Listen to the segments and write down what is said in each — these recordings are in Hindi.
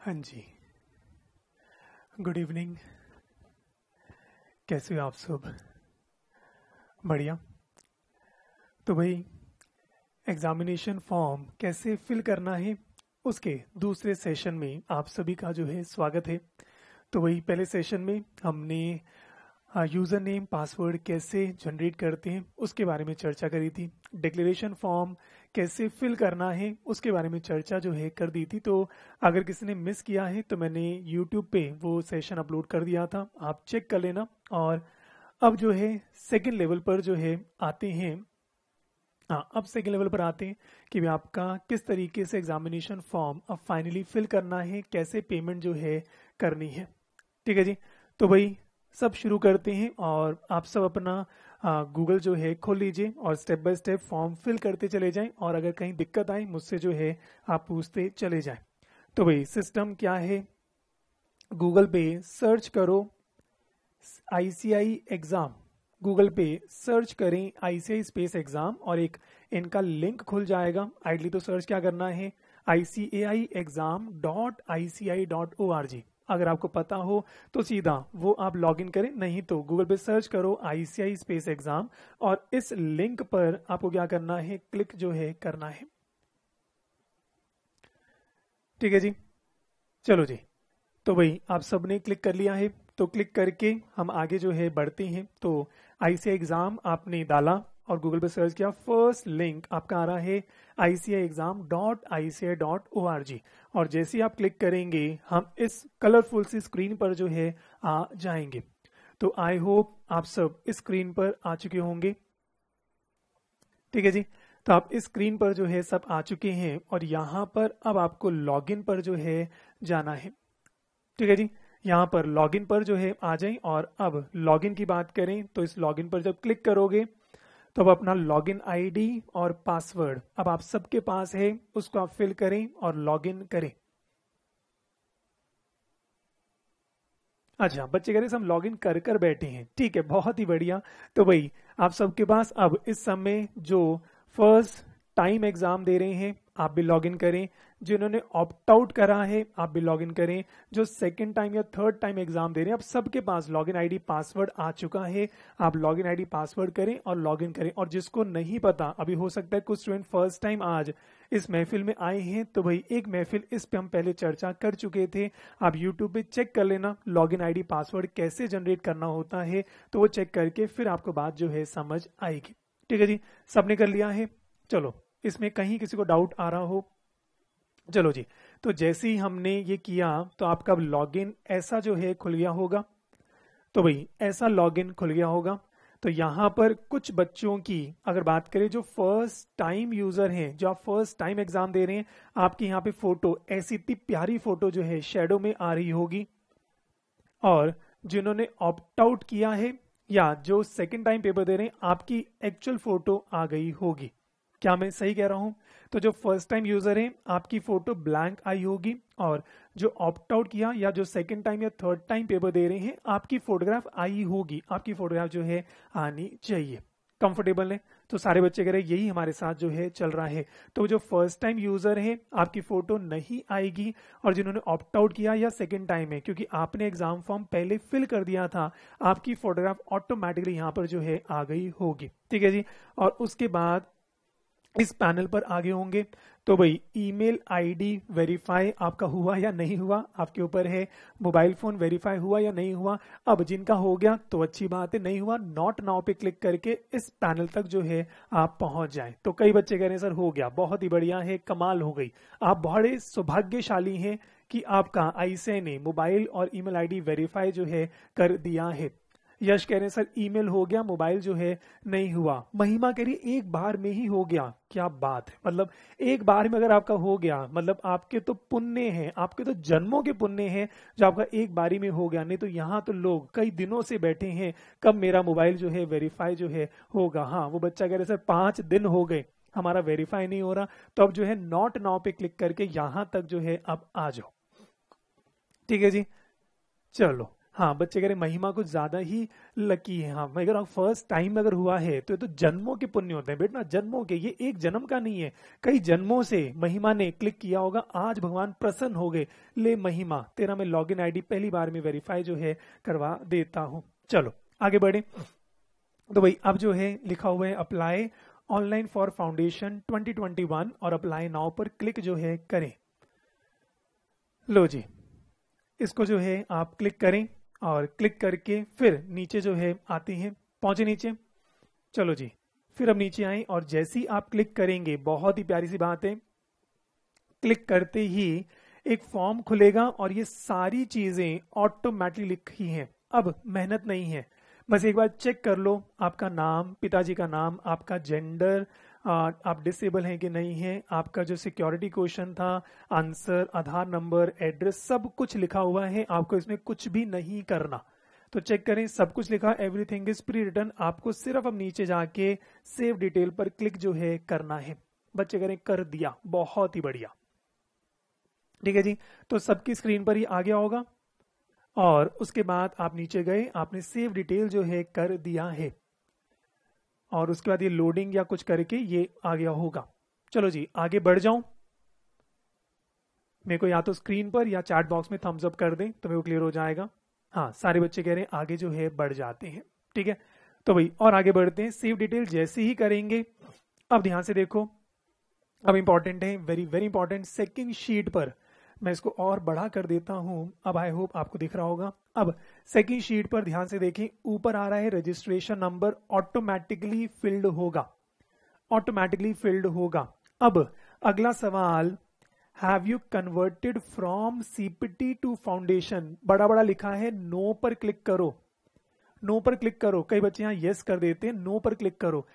हाँ जी। Good evening. कैसे हो आप सब? बढ़िया। तो भाई, एग्जामिनेशन फॉर्म कैसे फिल करना है उसके दूसरे सेशन में आप सभी का जो है स्वागत है। तो वही पहले सेशन में हमने यूज़र नेम पासवर्ड कैसे जनरेट करते हैं उसके बारे में चर्चा करी थी। डिक्लेरेशन फॉर्म कैसे फिल करना है उसके बारे में चर्चा जो है कर दी थी। तो अगर किसी ने मिस किया है तो मैंने यूट्यूब पे वो सेशन अपलोड कर दिया था, आप चेक कर लेना। और अब जो है सेकेंड लेवल पर जो है आते हैं। हाँ, अब सेकेंड लेवल पर आते हैं कि भी आपका किस तरीके से एग्जामिनेशन फॉर्म अब फाइनली फिल करना है, कैसे पेमेंट जो है करनी है। ठीक है जी। तो भाई सब शुरू करते हैं और आप सब अपना गूगल जो है खोल लीजिए और step by step form fill करते चले जाएं। और अगर कहीं दिक्कत आए मुझसे जो है आप पूछते चले जाएं। तो भाई सिस्टम क्या है, गूगल पे सर्च करो आईसीआई एग्जाम। गूगल पे सर्च करें आईसीआई स्पेस एग्जाम और एक इनका लिंक खुल जाएगा। आइडली तो सर्च क्या करना है, ICAI exam.ICI.org। अगर आपको पता हो तो सीधा वो आप लॉगिन करें, नहीं तो गूगल पे सर्च करो आईसीआई स्पेस एग्जाम और इस लिंक पर आपको क्या करना है, क्लिक जो है करना है। ठीक है जी। चलो जी। तो भाई आप सबने क्लिक कर लिया है, तो क्लिक करके हम आगे जो है बढ़ते हैं। तो आईसीआई एग्जाम आपने डाला और गूगल पे सर्च किया, फर्स्ट लिंक आपका आ रहा है ICAI exam.ICI.org। और जैसे ही आप क्लिक करेंगे हम इस कलरफुल सी स्क्रीन पर जो है आ जाएंगे। तो आई होप आप सब इस स्क्रीन पर आ चुके होंगे। ठीक है जी। तो आप इस स्क्रीन पर जो है सब आ चुके हैं और यहाँ पर अब आपको लॉगिन पर जो है जाना है। ठीक है जी। यहाँ पर लॉगिन पर जो है आ जाएं और अब लॉगिन की बात करें तो इस लॉगिन पर जब क्लिक करोगे तो अब अपना लॉगिन आईडी और पासवर्ड अब आप सबके पास है, उसको आप फिल करें और लॉगिन करें। अच्छा, बच्चे कह रहे हैं हम लॉगिन कर कर बैठे हैं। ठीक है, बहुत ही बढ़िया। तो भाई आप सबके पास अब इस समय जो फर्स्ट टाइम एग्जाम दे रहे हैं आप भी लॉगिन करें, जिन्होंने ऑप्ट आउट करा है आप भी लॉगिन करें, जो सेकंड टाइम या थर्ड टाइम एग्जाम दे रहे हैं अब सबके पास लॉगिन आईडी पासवर्ड आ चुका है। आप लॉगिन आईडी पासवर्ड करें और लॉगिन करें। और जिसको नहीं पता, अभी हो सकता है कुछ स्टूडेंट फर्स्ट टाइम आज इस महफिल में आए हैं, तो भाई एक महफिल इस पे हम पहले चर्चा कर चुके थे, आप यूट्यूब पे चेक कर लेना लॉगिन आईडी पासवर्ड कैसे जनरेट करना होता है। तो वो चेक करके फिर आपको बात जो है समझ आएगी। ठीक है जी। सबने कर लिया है। चलो, इसमें कहीं किसी को डाउट आ रहा हो, चलो जी। तो जैसे ही हमने ये किया तो आपका लॉगिन ऐसा जो है खुल गया होगा। तो भाई ऐसा लॉगिन खुल गया होगा। तो यहाँ पर कुछ बच्चों की अगर बात करें जो फर्स्ट टाइम यूजर हैं, जो आप फर्स्ट टाइम एग्जाम दे रहे हैं, आपकी यहाँ पे फोटो ऐसी इतनी प्यारी फोटो जो है शेडो में आ रही होगी। और जिन्होंने ऑप्ट आउट किया है या जो सेकंड टाइम पेपर दे रहे हैं आपकी एक्चुअल फोटो आ गई होगी। क्या मैं सही कह रहा हूं? तो जो फर्स्ट टाइम यूजर है आपकी फोटो ब्लैंक आई होगी और जो ऑप्ट आउट किया या जो सेकंड टाइम या थर्ड टाइम पेपर दे रहे हैं आपकी फोटोग्राफ आई होगी। आपकी फोटोग्राफ जो है आनी चाहिए। कंफर्टेबल है? तो सारे बच्चे कह रहे हैं यही हमारे साथ जो है चल रहा है। तो जो फर्स्ट टाइम यूजर है आपकी फोटो नहीं आएगी और जिन्होंने ऑप्ट आउट किया या सेकंड टाइम है, क्योंकि आपने एग्जाम फॉर्म पहले फिल कर दिया था, आपकी फोटोग्राफ ऑटोमेटिकली यहाँ पर जो है आ गई होगी। ठीक है जी। और उसके बाद इस पैनल पर आगे होंगे तो भाई ईमेल आईडी वेरीफाई आपका हुआ या नहीं हुआ आपके ऊपर है। मोबाइल फोन वेरीफाई हुआ या नहीं हुआ। अब जिनका हो गया तो अच्छी बात है, नहीं हुआ नॉट नाउ पे क्लिक करके इस पैनल तक जो है आप पहुंच जाएं। तो कई बच्चे कह रहे हैं सर हो गया, बहुत ही बढ़िया है, कमाल हो गई। आप बड़े सौभाग्यशाली हैं कि आपका आईसीआई ने मोबाइल और ईमेल आईडी वेरीफाई जो है कर दिया है। यश कह रहे हैं सर ईमेल हो गया, मोबाइल जो है नहीं हुआ। महिमा कह रही एक बार में ही हो गया। क्या बात है, मतलब एक बार में अगर आपका हो गया मतलब आपके तो पुण्य हैं, आपके तो जन्मों के पुण्य हैं जो आपका एक बारी में हो गया। नहीं तो यहाँ तो लोग कई दिनों से बैठे हैं कब मेरा मोबाइल जो है वेरीफाई जो है होगा। हाँ, वो बच्चा कह रहे सर 5 दिन हो गए हमारा वेरीफाई नहीं हो रहा। तो अब जो है नॉट नाउ पे क्लिक करके यहां तक जो है अब आ जाओ। ठीक है जी। चलो, हाँ, बच्चे कह रहे महिमा कुछ ज्यादा ही लकी है। हाँ, अगर फर्स्ट टाइम अगर हुआ है तो ये तो जन्मों के पुण्य होते हैं बेटा, जन्मों के, ये एक जन्म का नहीं है, कई जन्मों से महिमा ने क्लिक किया होगा, आज भगवान प्रसन्न हो गए, ले महिमा तेरा मैं लॉगिन आईडी पहली बार में वेरीफाई जो है करवा देता हूं। चलो आगे बढ़े। तो भाई अब जो है लिखा हुआ है अप्लाई ऑनलाइन फॉर फाउंडेशन 2021 और अप्लाई नाउ पर क्लिक जो है करें। लो जी, इसको जो है आप क्लिक करें और क्लिक करके फिर नीचे जो है आते हैं, पहुंचे नीचे। चलो जी, फिर अब नीचे आए और जैसे ही आप क्लिक करेंगे, बहुत ही प्यारी सी बात है, क्लिक करते ही एक फॉर्म खुलेगा और ये सारी चीजें ऑटोमेटिकली लिखी हैं। अब मेहनत नहीं है, बस एक बार चेक कर लो आपका नाम, पिताजी का नाम, आपका जेंडर, आप डिसेबल हैं कि नहीं हैं, आपका जो सिक्योरिटी क्वेश्चन था, आंसर, आधार नंबर, एड्रेस, सब कुछ लिखा हुआ है। आपको इसमें कुछ भी नहीं करना। तो चेक करें, सब कुछ लिखा, एवरीथिंग इज प्री रिटन। आपको सिर्फ अब नीचे जाके सेव डिटेल पर क्लिक जो है करना है। बच्चे करें, कर दिया, बहुत ही बढ़िया। ठीक है जी, तो सबकी स्क्रीन पर ही आ गया होगा और उसके बाद आप नीचे गए, आपने सेव डिटेल जो है कर दिया है और उसके बाद ये लोडिंग या कुछ करके ये आ गया होगा। चलो जी आगे बढ़ जाऊं, मेरे को या तो स्क्रीन पर या चैट बॉक्स में थम्स अप कर दें तो मेरे को क्लियर हो जाएगा। हाँ, सारे बच्चे कह रहे हैं आगे जो है बढ़ जाते हैं। ठीक है, तो भाई और आगे बढ़ते हैं। सेव डिटेल जैसे ही करेंगे, अब ध्यान से देखो, अब इंपॉर्टेंट है, very very important, second sheet पर मैं इसको और बढ़ा कर देता हूं। अब आई होप आपको दिख रहा होगा। अब सेकंड शीट पर ध्यान से देखें, ऊपर आ रहा है रजिस्ट्रेशन नंबर ऑटोमेटिकली फिल्ड होगा, ऑटोमेटिकली फिल्ड होगा। अब अगला सवाल, have you converted from CPT to foundation, बड़ा बड़ा लिखा है, नो पर क्लिक करो, नो पर क्लिक करो। कई बच्चे यहाँ यस कर देते हैं, नो पर क्लिक करो।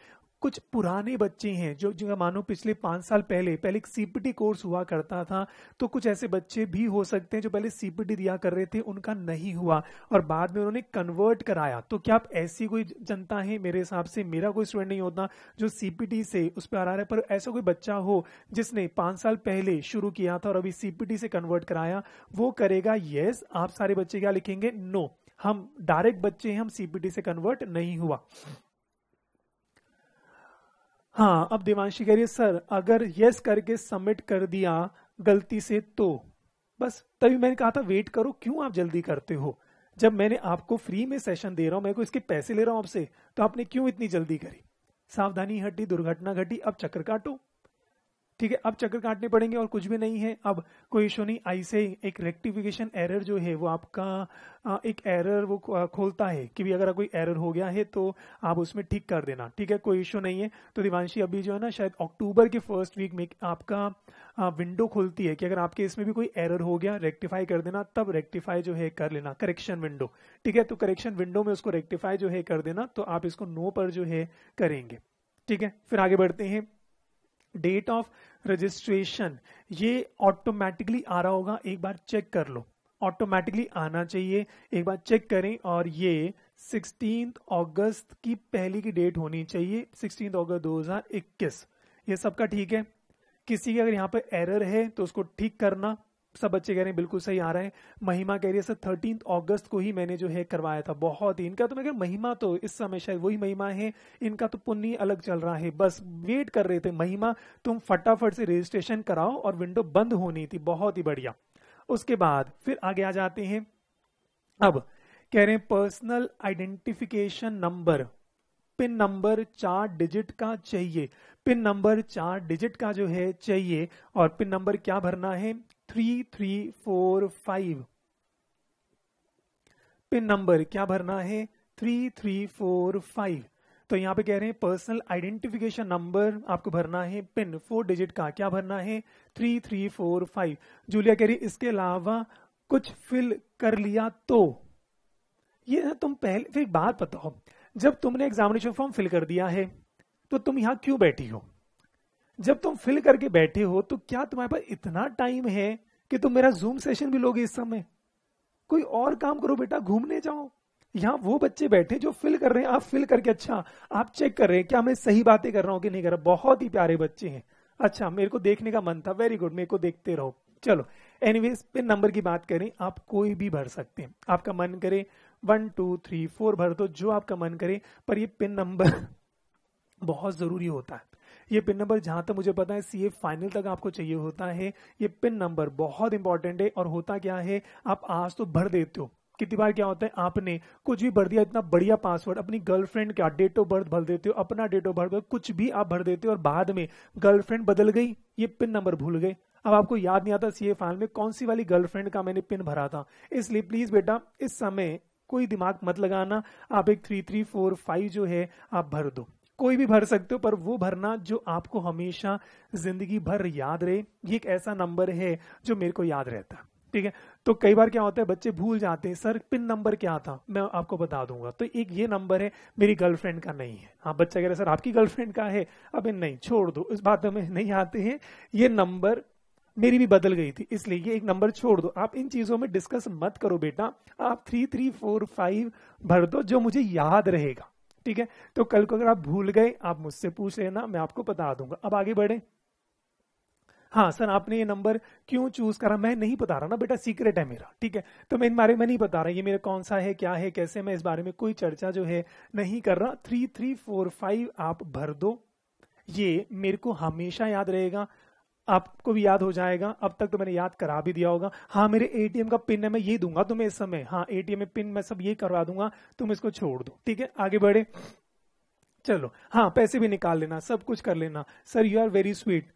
कुछ पुराने बच्चे हैं जो मानो पिछले 5 साल पहले एक सीपीटी कोर्स हुआ करता था, तो कुछ ऐसे बच्चे भी हो सकते हैं जो पहले सीपीटी दिया कर रहे थे, उनका नहीं हुआ और बाद में उन्होंने कन्वर्ट कराया। तो क्या आप ऐसी कोई जनता है, मेरे हिसाब से मेरा कोई स्टूडेंट नहीं होता जो सीपीटी से उस पर आ रहा है, पर ऐसा कोई बच्चा हो जिसने 5 साल पहले शुरू किया था और अभी सीपीटी से कन्वर्ट कराया, वो करेगा यस। आप सारे बच्चे क्या लिखेंगे, नो, हम डायरेक्ट बच्चे हैं, हम सीपीटी से कन्वर्ट नहीं हुआ। हाँ, अब देवांशी कह रही है सर अगर यस करके सबमिट कर दिया गलती से तो, बस तभी मैंने कहा था वेट करो, क्यों आप जल्दी करते हो? जब मैंने आपको फ्री में सेशन दे रहा हूं, मैं को इसके पैसे ले रहा हूं आपसे, तो आपने क्यों इतनी जल्दी करी? सावधानी हटी, दुर्घटना घटी, अब चक्कर काटो। ठीक है, अब चक्कर काटने पड़ेंगे और कुछ भी नहीं है। अब कोई इशू नहीं, आई से एक रेक्टिफिकेशन एरर जो है वो आपका एक एरर वो खोलता है कि भी अगर कोई एरर हो गया है तो आप उसमें ठीक कर देना। ठीक है, कोई इशू नहीं है। तो दिवांशी अभी जो है ना, शायद अक्टूबर के फर्स्ट वीक में आपका विंडो खुलती है कि अगर आपके इसमें भी कोई एरर हो गया रेक्टिफाई कर देना, तब रेक्टिफाई जो है कर लेना, करेक्शन विंडो। ठीक है, तो करेक्शन विंडो में उसको रेक्टिफाई जो है कर देना, तो आप इसको नो पर जो है करेंगे। ठीक है, फिर आगे बढ़ते हैं। डेट ऑफ रजिस्ट्रेशन, ये ऑटोमेटिकली आ रहा होगा, एक बार चेक कर लो, ऑटोमेटिकली आना चाहिए, एक बार चेक करें। और ये 16 अगस्त की पहली की डेट होनी चाहिए, 16 अगस्त 2021। ये सबका ठीक है? किसी के अगर यहाँ पर एरर है तो उसको ठीक करना। सब बच्चे कह रहे हैं बिल्कुल सही आ रहा है। महिमा कह रही है सर 13 अगस्त को ही मैंने जो है करवाया था, बहुत ही, इनका तो मैं कह महिमा तो इस समय शायद वही महिमा है, इनका तो पुण्य अलग चल रहा है, बस वेट कर रहे थे। महिमा तुम फटाफट से रजिस्ट्रेशन कराओ और विंडो बंद होनी थी, बहुत ही बढ़िया। उसके बाद फिर आगे आ जाते हैं। अब कह रहे हैं personal identification number, pin number 4 digit का चाहिए, पिन नंबर 4 डिजिट का जो है चाहिए। और पिन नंबर क्या भरना है, 3345। पिन नंबर क्या भरना है, 3345। तो यहां पे कह रहे हैं पर्सनल आइडेंटिफिकेशन नंबर आपको भरना है, पिन 4 डिजिट का क्या भरना है, 3345। जूलिया कह रही इसके अलावा कुछ फिल कर लिया तो, ये ना तुम पहले, फिर बात बताओ, जब तुमने एग्जामिनेशन फॉर्म फिल कर दिया है तो तुम यहां क्यों बैठी हो? जब तुम फिल करके बैठे हो तो क्या तुम्हारे पास इतना टाइम है कि तुम मेरा जूम सेशन भी लोगे इस समय? कोई और काम करो बेटा, घूमने जाओ। यहाँ वो बच्चे बैठे जो फिल कर रहे हैं, आप फिल करके अच्छा आप चेक कर रहे हैं क्या मैं सही बातें कर रहा हूं कि नहीं कर रहा। बहुत ही प्यारे बच्चे हैं। अच्छा, मेरे को देखने का मन था, वेरी गुड, मेरे को देखते रहो। चलो एनीवेज पिन नंबर की बात करें, आप कोई भी भर सकते हैं, आपका मन करे 1 2 3 4 भर दो, जो आपका मन करे, पर ये पिन नंबर बहुत जरूरी होता है। ये पिन नंबर जहां तक मुझे पता है सीए फाइनल तक आपको चाहिए होता है। ये पिन नंबर बहुत इंपॉर्टेंट है। और होता क्या है, आप आज तो भर देते हो, कितनी बार क्या होता है आपने कुछ भी भर दिया, इतना बढ़िया पासवर्ड, अपनी गर्लफ्रेंड का डेट ऑफ बर्थ भर देते हो, अपना डेट ऑफ बर्थ, कुछ भी आप भर देते हो और बाद में गर्लफ्रेंड बदल गई, ये पिन नंबर भूल गए, अब आपको याद नहीं आता सीए फाइल में कौन सी वाली गर्लफ्रेंड का मैंने पिन भरा था। इसलिए प्लीज बेटा इस समय कोई दिमाग मत लगाना, आप एक 3345 जो है आप भर दो, कोई भी भर सकते हो, पर वो भरना जो आपको हमेशा जिंदगी भर याद रहे। ये एक ऐसा नंबर है जो मेरे को याद रहता है, ठीक है। तो कई बार क्या होता है बच्चे भूल जाते हैं, सर पिन नंबर क्या था, मैं आपको बता दूंगा। तो एक ये नंबर है, मेरी गर्लफ्रेंड का नहीं है। हाँ बच्चा कह रहे सर आपकी गर्लफ्रेंड का है, अबे नहीं छोड़ दो, इस बात में नहीं आते हैं। ये नंबर मेरी भी बदल गई थी, इसलिए ये एक नंबर छोड़ दो, आप इन चीजों में डिस्कस मत करो बेटा, आप 3345 भर दो जो मुझे याद रहेगा, ठीक है। तो कल को अगर आप भूल गए आप मुझसे पूछ लेना, मैं आपको बता दूंगा। अब आगे बढ़े। हाँ सर आपने ये नंबर क्यों चूज करा, मैं नहीं बता रहा ना बेटा, सीक्रेट है मेरा, ठीक है। तो मैं इन बारे में नहीं बता रहा, ये मेरा कौन सा है, क्या है, कैसे, मैं इस बारे में कोई चर्चा जो है नहीं कर रहा। 3345 आप भर दो, ये मेरे को हमेशा याद रहेगा, आपको भी याद हो जाएगा। अब तक तो मैंने याद करा भी दिया होगा। हाँ मेरे एटीएम का पिन है, मैं ये दूंगा तुम्हें इस समय, हाँ एटीएम में पिन मैं सब ये करवा दूंगा, तुम इसको छोड़ दो, ठीक है। आगे बढ़े। चलो हाँ पैसे भी निकाल लेना, सब कुछ कर लेना। Sir you are very sweet,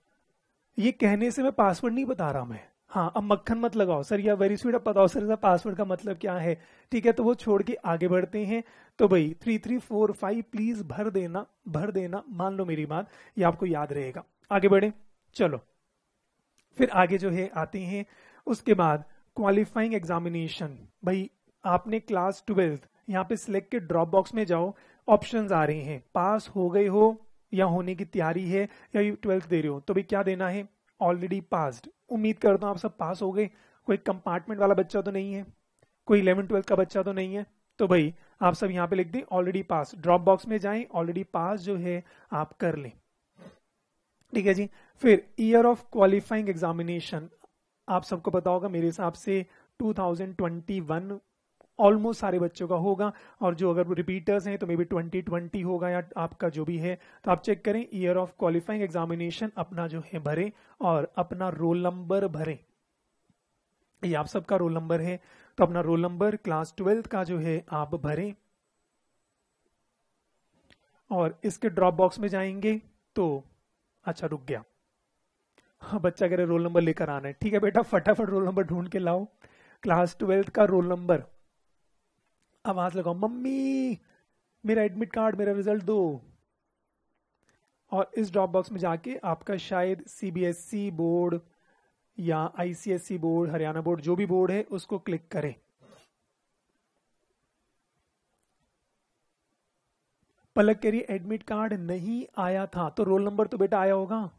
ये कहने से मैं पासवर्ड नहीं बता रहा मैं, हाँ अब मक्खन मत लगाओ, sir you are very sweet, अब बताओ सर पासवर्ड का मतलब क्या है, ठीक है। तो वो छोड़ के आगे बढ़ते हैं। तो भाई 3345 प्लीज भर देना, भर देना, मान लो मेरी बात, ये आपको याद रहेगा। आगे बढ़े। चलो फिर आगे जो है आते हैं, उसके बाद क्वालिफाइंग एग्जामिनेशन। भाई आपने क्लास 12 यहाँ पे सिलेक्ट के ड्रॉप बॉक्स में जाओ, ऑप्शंस आ रहे हैं, पास हो गए हो या होने की तैयारी है या 12th दे रहे हो, तो भाई क्या देना है, ऑलरेडी पास्ड। उम्मीद करता हूं आप सब पास हो गए, कोई कंपार्टमेंट वाला बच्चा तो नहीं है, कोई 11th-12th का बच्चा तो नहीं है, तो भाई आप सब यहाँ पे लिख दें ऑलरेडी पास, ड्रॉप बॉक्स में जाएं, ऑलरेडी पास जो है आप कर लें, ठीक है जी। फिर ईयर ऑफ क्वालिफाइंग एग्जामिनेशन, आप सबको पता होगा मेरे हिसाब से 2021 ऑलमोस्ट सारे बच्चों का होगा, और जो अगर रिपीटर्स हैं तो मे बी 2020 होगा या आपका जो भी है, तो आप चेक करें ईयर ऑफ क्वालिफाइंग एग्जामिनेशन, अपना जो है भरें और अपना रोल नंबर भरें। ये आप सबका रोल नंबर है, तो अपना रोल नंबर क्लास 12th का जो है आप भरें और इसके ड्रॉप बॉक्स में जाएंगे तो अच्छा रुक गया, हाँ बच्चा कह रहे रोल नंबर लेकर आना है, ठीक है बेटा फटाफट रोल नंबर ढूंढ के लाओ, क्लास 12th का रोल नंबर। आवाज लगाओ मम्मी मेरा एडमिट कार्ड, मेरा रिजल्ट दो। और इस ड्रॉप बॉक्स में जाके आपका शायद सीबीएसई बोर्ड या आईसीएसई बोर्ड, हरियाणा बोर्ड, जो भी बोर्ड है उसको क्लिक करें। पलक कह रही एडमिट कार्ड नहीं आया था, तो रोल नंबर तो बेटा आया होगा,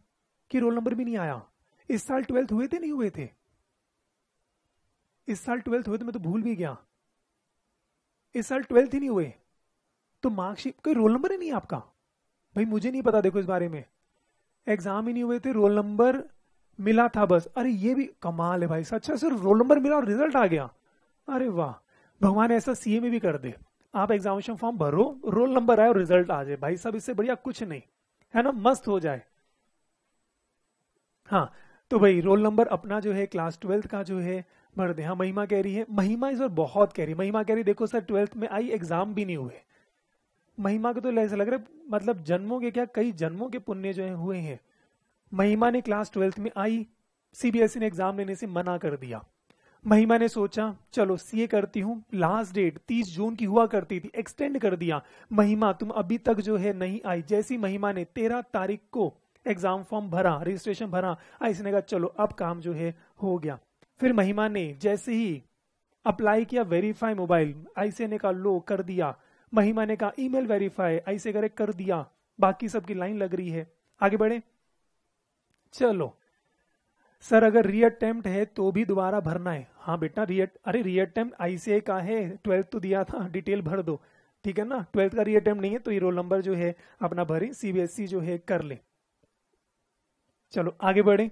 कि रोल नंबर भी नहीं आया। इस साल 12th हुए थे नहीं हुए थे, इस साल 12th हुए थे, मैं तो भूल भी गया, इस साल 12th ही नहीं हुए, तो मार्कशीट कोई रोल नंबर ही नहीं आपका। भाई मुझे नहीं पता, देखो इस बारे में, एग्जाम ही नहीं हुए थे, रोल नंबर मिला था बस। अरे ये भी कमाल है भाई, अच्छा सिर्फ रोल नंबर मिला और रिजल्ट आ गया, अरे वाह, भगवान ऐसा सीए में भी कर दे, आप एग्जामिनेशन फॉर्म भरो, रोल नंबर आए और रिजल्ट आ जाए, भाई साहब इससे बढ़िया कुछ नहीं है ना, मस्त हो जाए। हाँ तो भाई रोल नंबर अपना जो है क्लास 12th का जो है भर दे। हाँ महिमा कह रही है, महिमा इस बार बहुत कह रही है, महिमा कह रही देखो सर 12th में आई, एग्जाम भी नहीं हुए। महिमा को तो ऐसा लग रहा है मतलब जन्मों के क्या, कई जन्मों के पुण्य जो है हुए हैं। महिमा ने क्लास 12th में आई, सीबीएसई ने एग्जाम लेने से मना कर दिया। महिमा ने सोचा चलो सीए करती हूँ, लास्ट डेट 30 जून की हुआ करती थी, एक्सटेंड कर दिया। महिमा तुम अभी तक जो है नहीं आई, जैसी महिमा ने 13 तारीख को एग्जाम फॉर्म भरा, रजिस्ट्रेशन भरा, आईसी ने कहा चलो अब काम जो है हो गया। फिर महिमा ने जैसे ही अप्लाई किया वेरीफाई मोबाइल, आईसी ने कहा लो कर दिया। महिमा ने कहा ईमेल वेरीफाई, आईसी करे कर दिया, बाकी सबकी लाइन लग रही है। आगे बढ़े। चलो सर अगर री अटेम्प्ट है तो भी दोबारा भरना है। हाँ बेटा अरे री अटेम्प्ट आईसीआई का है, 12th तो दिया था, डिटेल भर दो, ठीक है ना। 12th का री अटेम्प्ट नहीं है तो ये रोल नंबर जो है अपना भरे, सीबीएसई जो है कर ले। चलो आगे बढ़े।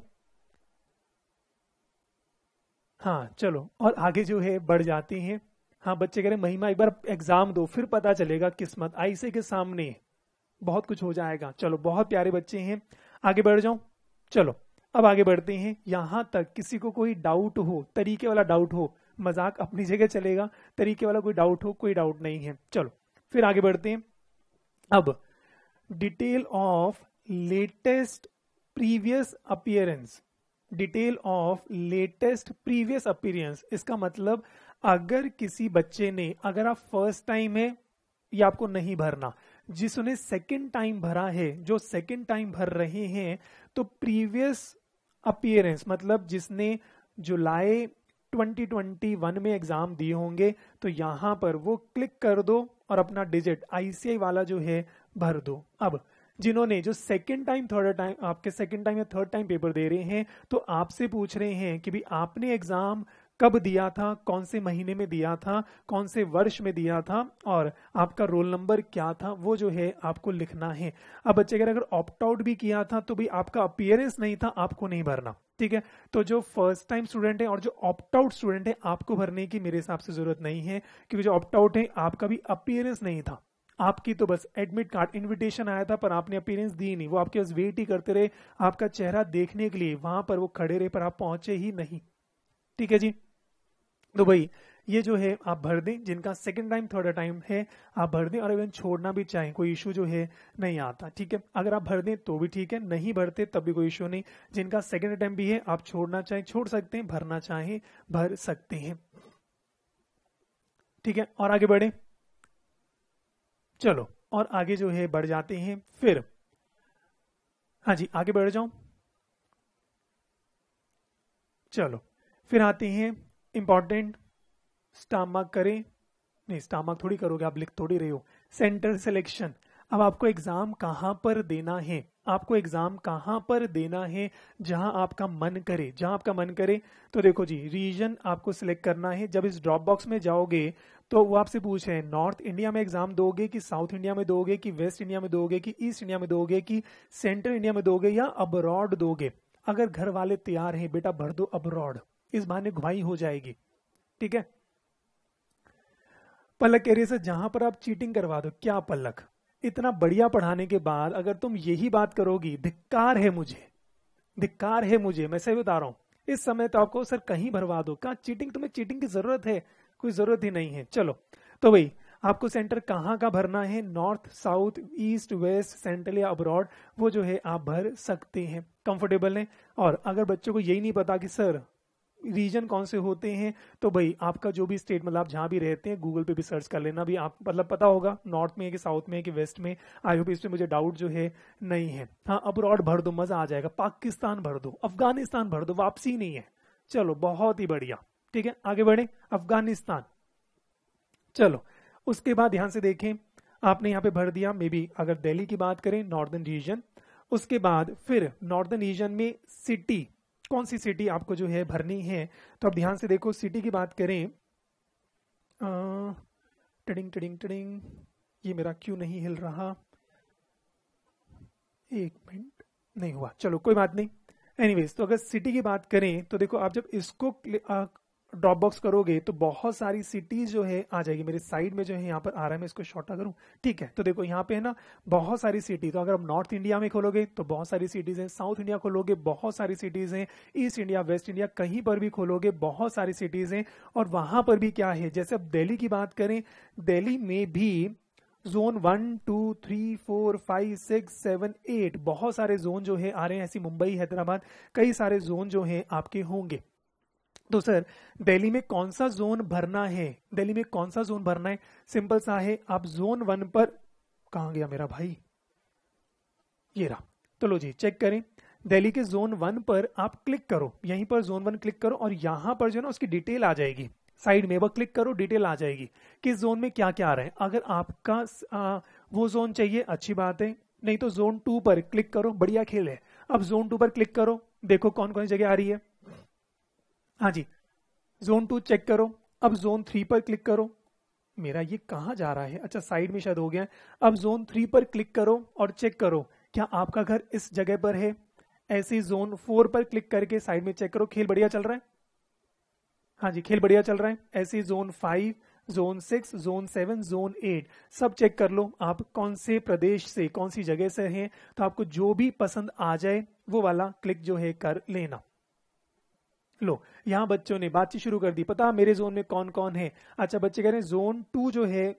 हाँ चलो, और आगे जो है बढ़ जाते हैं। हाँ बच्चे कह रहे हैं महिमा एक बार एग्जाम दो फिर पता चलेगा किस्मत, आईसे के सामने बहुत कुछ हो जाएगा। चलो बहुत प्यारे बच्चे हैं, आगे बढ़ जाओ। चलो अब आगे बढ़ते हैं। यहां तक किसी को कोई डाउट हो, तरीके वाला डाउट हो, मजाक अपनी जगह चलेगा, तरीके वाला कोई डाउट हो, कोई डाउट नहीं है। चलो फिर आगे बढ़ते हैं। अब detail of latest previous appearance, detail of latest previous appearance, इसका मतलब अगर किसी बच्चे ने, अगर आप फर्स्ट टाइम है ये आपको नहीं भरना, जिसने सेकंड टाइम भरा है, जो सेकंड टाइम भर रहे हैं, तो प्रीवियस अपीयरेंस मतलब जिसने जुलाई 2021 में एग्जाम दिए होंगे, तो यहां पर वो क्लिक कर दो और अपना डिजिट आईसीआई वाला जो है भर दो। अब जिन्होंने जो सेकंड टाइम थर्ड टाइम, आपके सेकंड टाइम या थर्ड टाइम पेपर दे रहे हैं, तो आपसे पूछ रहे हैं कि भाई आपने एग्जाम कब दिया था, कौन से महीने में दिया था, कौन से वर्ष में दिया था, और आपका रोल नंबर क्या था, वो जो है आपको लिखना है। अब बच्चे अगर ऑप्ट आउट भी किया था तो भी आपका अपीयरेंस नहीं था, आपको नहीं भरना। ठीक है, तो जो फर्स्ट टाइम स्टूडेंट है और जो ऑप्ट आउट स्टूडेंट है, आपको भरने की मेरे हिसाब से जरूरत नहीं है, क्योंकि जो ऑप्ट आउट है आपका भी अपीयरेंस नहीं था, आपकी तो बस एडमिट कार्ड इनविटेशन आया था पर आपने अपीयरेंस दी नहीं, वो आपके पास वेट ही करते रहे आपका चेहरा देखने के लिए, वहां पर वो खड़े रहे पर आप पहुंचे ही नहीं। ठीक है जी, तो भाई ये जो है आप भर दें, जिनका सेकंड टाइम थर्ड टाइम है आप भर दें, और इवन छोड़ना भी चाहें कोई इशू जो है नहीं आता। ठीक है, अगर आप भर दें तो भी ठीक है, नहीं भरते तब भी कोई इशू नहीं। जिनका सेकंड टाइम भी है आप छोड़ना चाहें छोड़ सकते हैं, भरना चाहें भर सकते हैं। ठीक है, और आगे बढ़े। चलो और आगे जो है बढ़ जाते हैं फिर। हाँ जी आगे बढ़ जाओ। चलो फिर आते हैं इंपॉर्टेंट, स्टार मार्क करें, नहीं स्टार मार्क थोड़ी करोगे, आप लिख थोड़ी रहे हो। सेंटर सिलेक्शन, अब आपको एग्जाम कहां पर देना है, आपको एग्जाम कहां पर देना है, जहां आपका मन करे, जहां आपका मन करे। तो देखो जी, रीजन आपको सिलेक्ट करना है। जब इस ड्रॉप बॉक्स में जाओगे तो वो आपसे पूछ रहे हैं नॉर्थ इंडिया में एग्जाम दोगे कि साउथ इंडिया में दोगे कि वेस्ट इंडिया में दोगे कि ईस्ट इंडिया में दोगे कि सेंट्रल इंडिया में दोगे या अब्रॉड दोगे। अगर घर वाले तैयार हैं बेटा भर दो अब्रॉड, इस बहाने घुमाई हो जाएगी। ठीक है, पलक कह रही है जहां पर आप चीटिंग करवा दो। क्या पलक, इतना बढ़िया पढ़ाने के बाद अगर तुम यही बात करोगी, धिक्कार है मुझे, धिक्कार है मुझे, मैं सही बता रहा हूं। इस समय तो आपको सर कहीं भरवा दो, कहा चीटिंग, तुम्हें चीटिंग की जरूरत है, कोई जरूरत ही नहीं है। चलो तो भाई आपको सेंटर कहाँ का भरना है, north south east west central या अब्रॉड, वो जो है आप भर सकते हैं, कंफर्टेबल है। और अगर बच्चों को यही नहीं पता कि सर रीजन कौन से होते हैं, तो भाई आपका जो भी स्टेट, मतलब आप जहां भी रहते हैं गूगल पे भी सर्च कर लेना, भी आप मतलब पता होगा नॉर्थ में है कि साउथ में है कि वेस्ट में। आई होप इसमें मुझे डाउट जो है नहीं है। हाँ अब्रॉड भर दो, मजा आ जाएगा। पाकिस्तान भर दो, अफगानिस्तान भर दो, वापसी नहीं है। चलो बहुत ही बढ़िया। ठीक है आगे बढ़े, अफगानिस्तान। चलो उसके बाद ध्यान से देखें, आपने यहाँ पे भर दिया मे बी, अगर दिल्ली की बात करें नॉर्दर्न रीजन। उसके बाद फिर नॉर्दर्न रीजन में सिटी, कौन सी सिटी आपको जो है भरनी है, तो अब ध्यान से देखो सिटी की बात करें। टिडिंग टिडिंग टिडिंग, ये मेरा क्यों नहीं हिल रहा, एक मिनट, नहीं हुआ, चलो कोई बात नहीं। एनीवेज, तो अगर सिटी की बात करें तो देखो आप जब इसको ड्रॉप बॉक्स करोगे तो बहुत सारी सिटीज जो है आ जाएगी। मेरे साइड में जो है यहाँ पर आ रहा है, मैं इसको शॉर्टा करूँ। ठीक है, तो देखो यहाँ पे है ना बहुत सारी सिटी। तो अगर आप नॉर्थ इंडिया में खोलोगे तो बहुत सारी सिटीज हैं, साउथ इंडिया खोलोगे बहुत सारी सिटीज हैं, ईस्ट इंडिया वेस्ट इंडिया कहीं पर भी खोलोगे बहुत सारी सिटीज हैं। और वहां पर भी क्या है, जैसे अब दिल्ली की बात करें, दिल्ली में भी जोन 1 2 3 4 5 6 7 8 बहुत सारे जोन जो है आ रहे हैं। ऐसी मुंबई हैदराबाद कई सारे जोन जो है आपके होंगे। तो सर दिल्ली में कौन सा जोन भरना है, दिल्ली में कौन सा जोन भरना है, सिंपल सा है, आप जोन 1 पर, कहां गया मेरा भाई, ये रहा। तो लो जी चेक करें, दिल्ली के जोन 1 पर आप क्लिक करो, यहीं पर जोन 1 क्लिक करो और यहां पर जो है ना उसकी डिटेल आ जाएगी साइड में, वो क्लिक करो डिटेल आ जाएगी किस जोन में क्या क्या आ रहा है। अगर आपका वो जोन चाहिए अच्छी बात है, नहीं तो जोन 2 पर क्लिक करो, बढ़िया खेल है। अब जोन 2 पर क्लिक करो, देखो कौन कौन सी जगह आ रही है। हाँ जी, जोन 2 चेक करो। अब जोन 3 पर क्लिक करो, मेरा ये कहाँ जा रहा है, अच्छा साइड में शायद हो गया। अब जोन 3 पर क्लिक करो और चेक करो क्या आपका घर इस जगह पर है। ऐसे जोन 4 पर क्लिक करके साइड में चेक करो, खेल बढ़िया चल रहा है। हाँ जी, खेल बढ़िया चल रहा है। ऐसे जोन 5, जोन 6, जोन 7, जोन 8 सब चेक कर लो आप कौन से प्रदेश से, कौन सी जगह से हैं। तो आपको जो भी पसंद आ जाए वो वाला क्लिक जो है कर लेना। लो, यहाँ बच्चों ने बातचीत शुरू कर दी, पता मेरे जोन में कौन कौन है। अच्छा, बच्चे कह रहे हैं जोन 2 जो है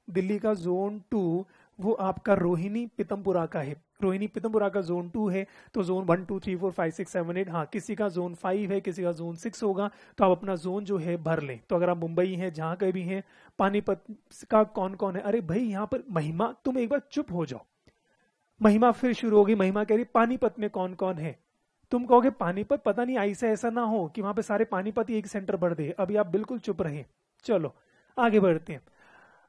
दिल्ली का जोन 2 वो आपका रोहिणी पीतमपुरा का है। रोहिणी पीतमपुरा का जोन 2 है। तो जोन 1 2 3 4 5 6 7 8, हाँ किसी का जोन 5 है, किसी का जोन 6 होगा। तो आप अपना जोन जो है भर लें। तो अगर आप मुंबई हैं, जहां कहीं भी हैं, पानीपत का कौन कौन है। अरे भाई यहाँ पर महिमा, तुम एक बार चुप हो जाओ। महिमा फिर शुरू होगी। महिमा कह रही पानीपत में कौन कौन है। तुम कहोगे पानीपत, पता नहीं ऐसा ऐसा ना हो कि वहां पे सारे पानीपत ही एक सेंटर भर दे। अभी आप बिल्कुल चुप रहे। चलो आगे बढ़ते हैं।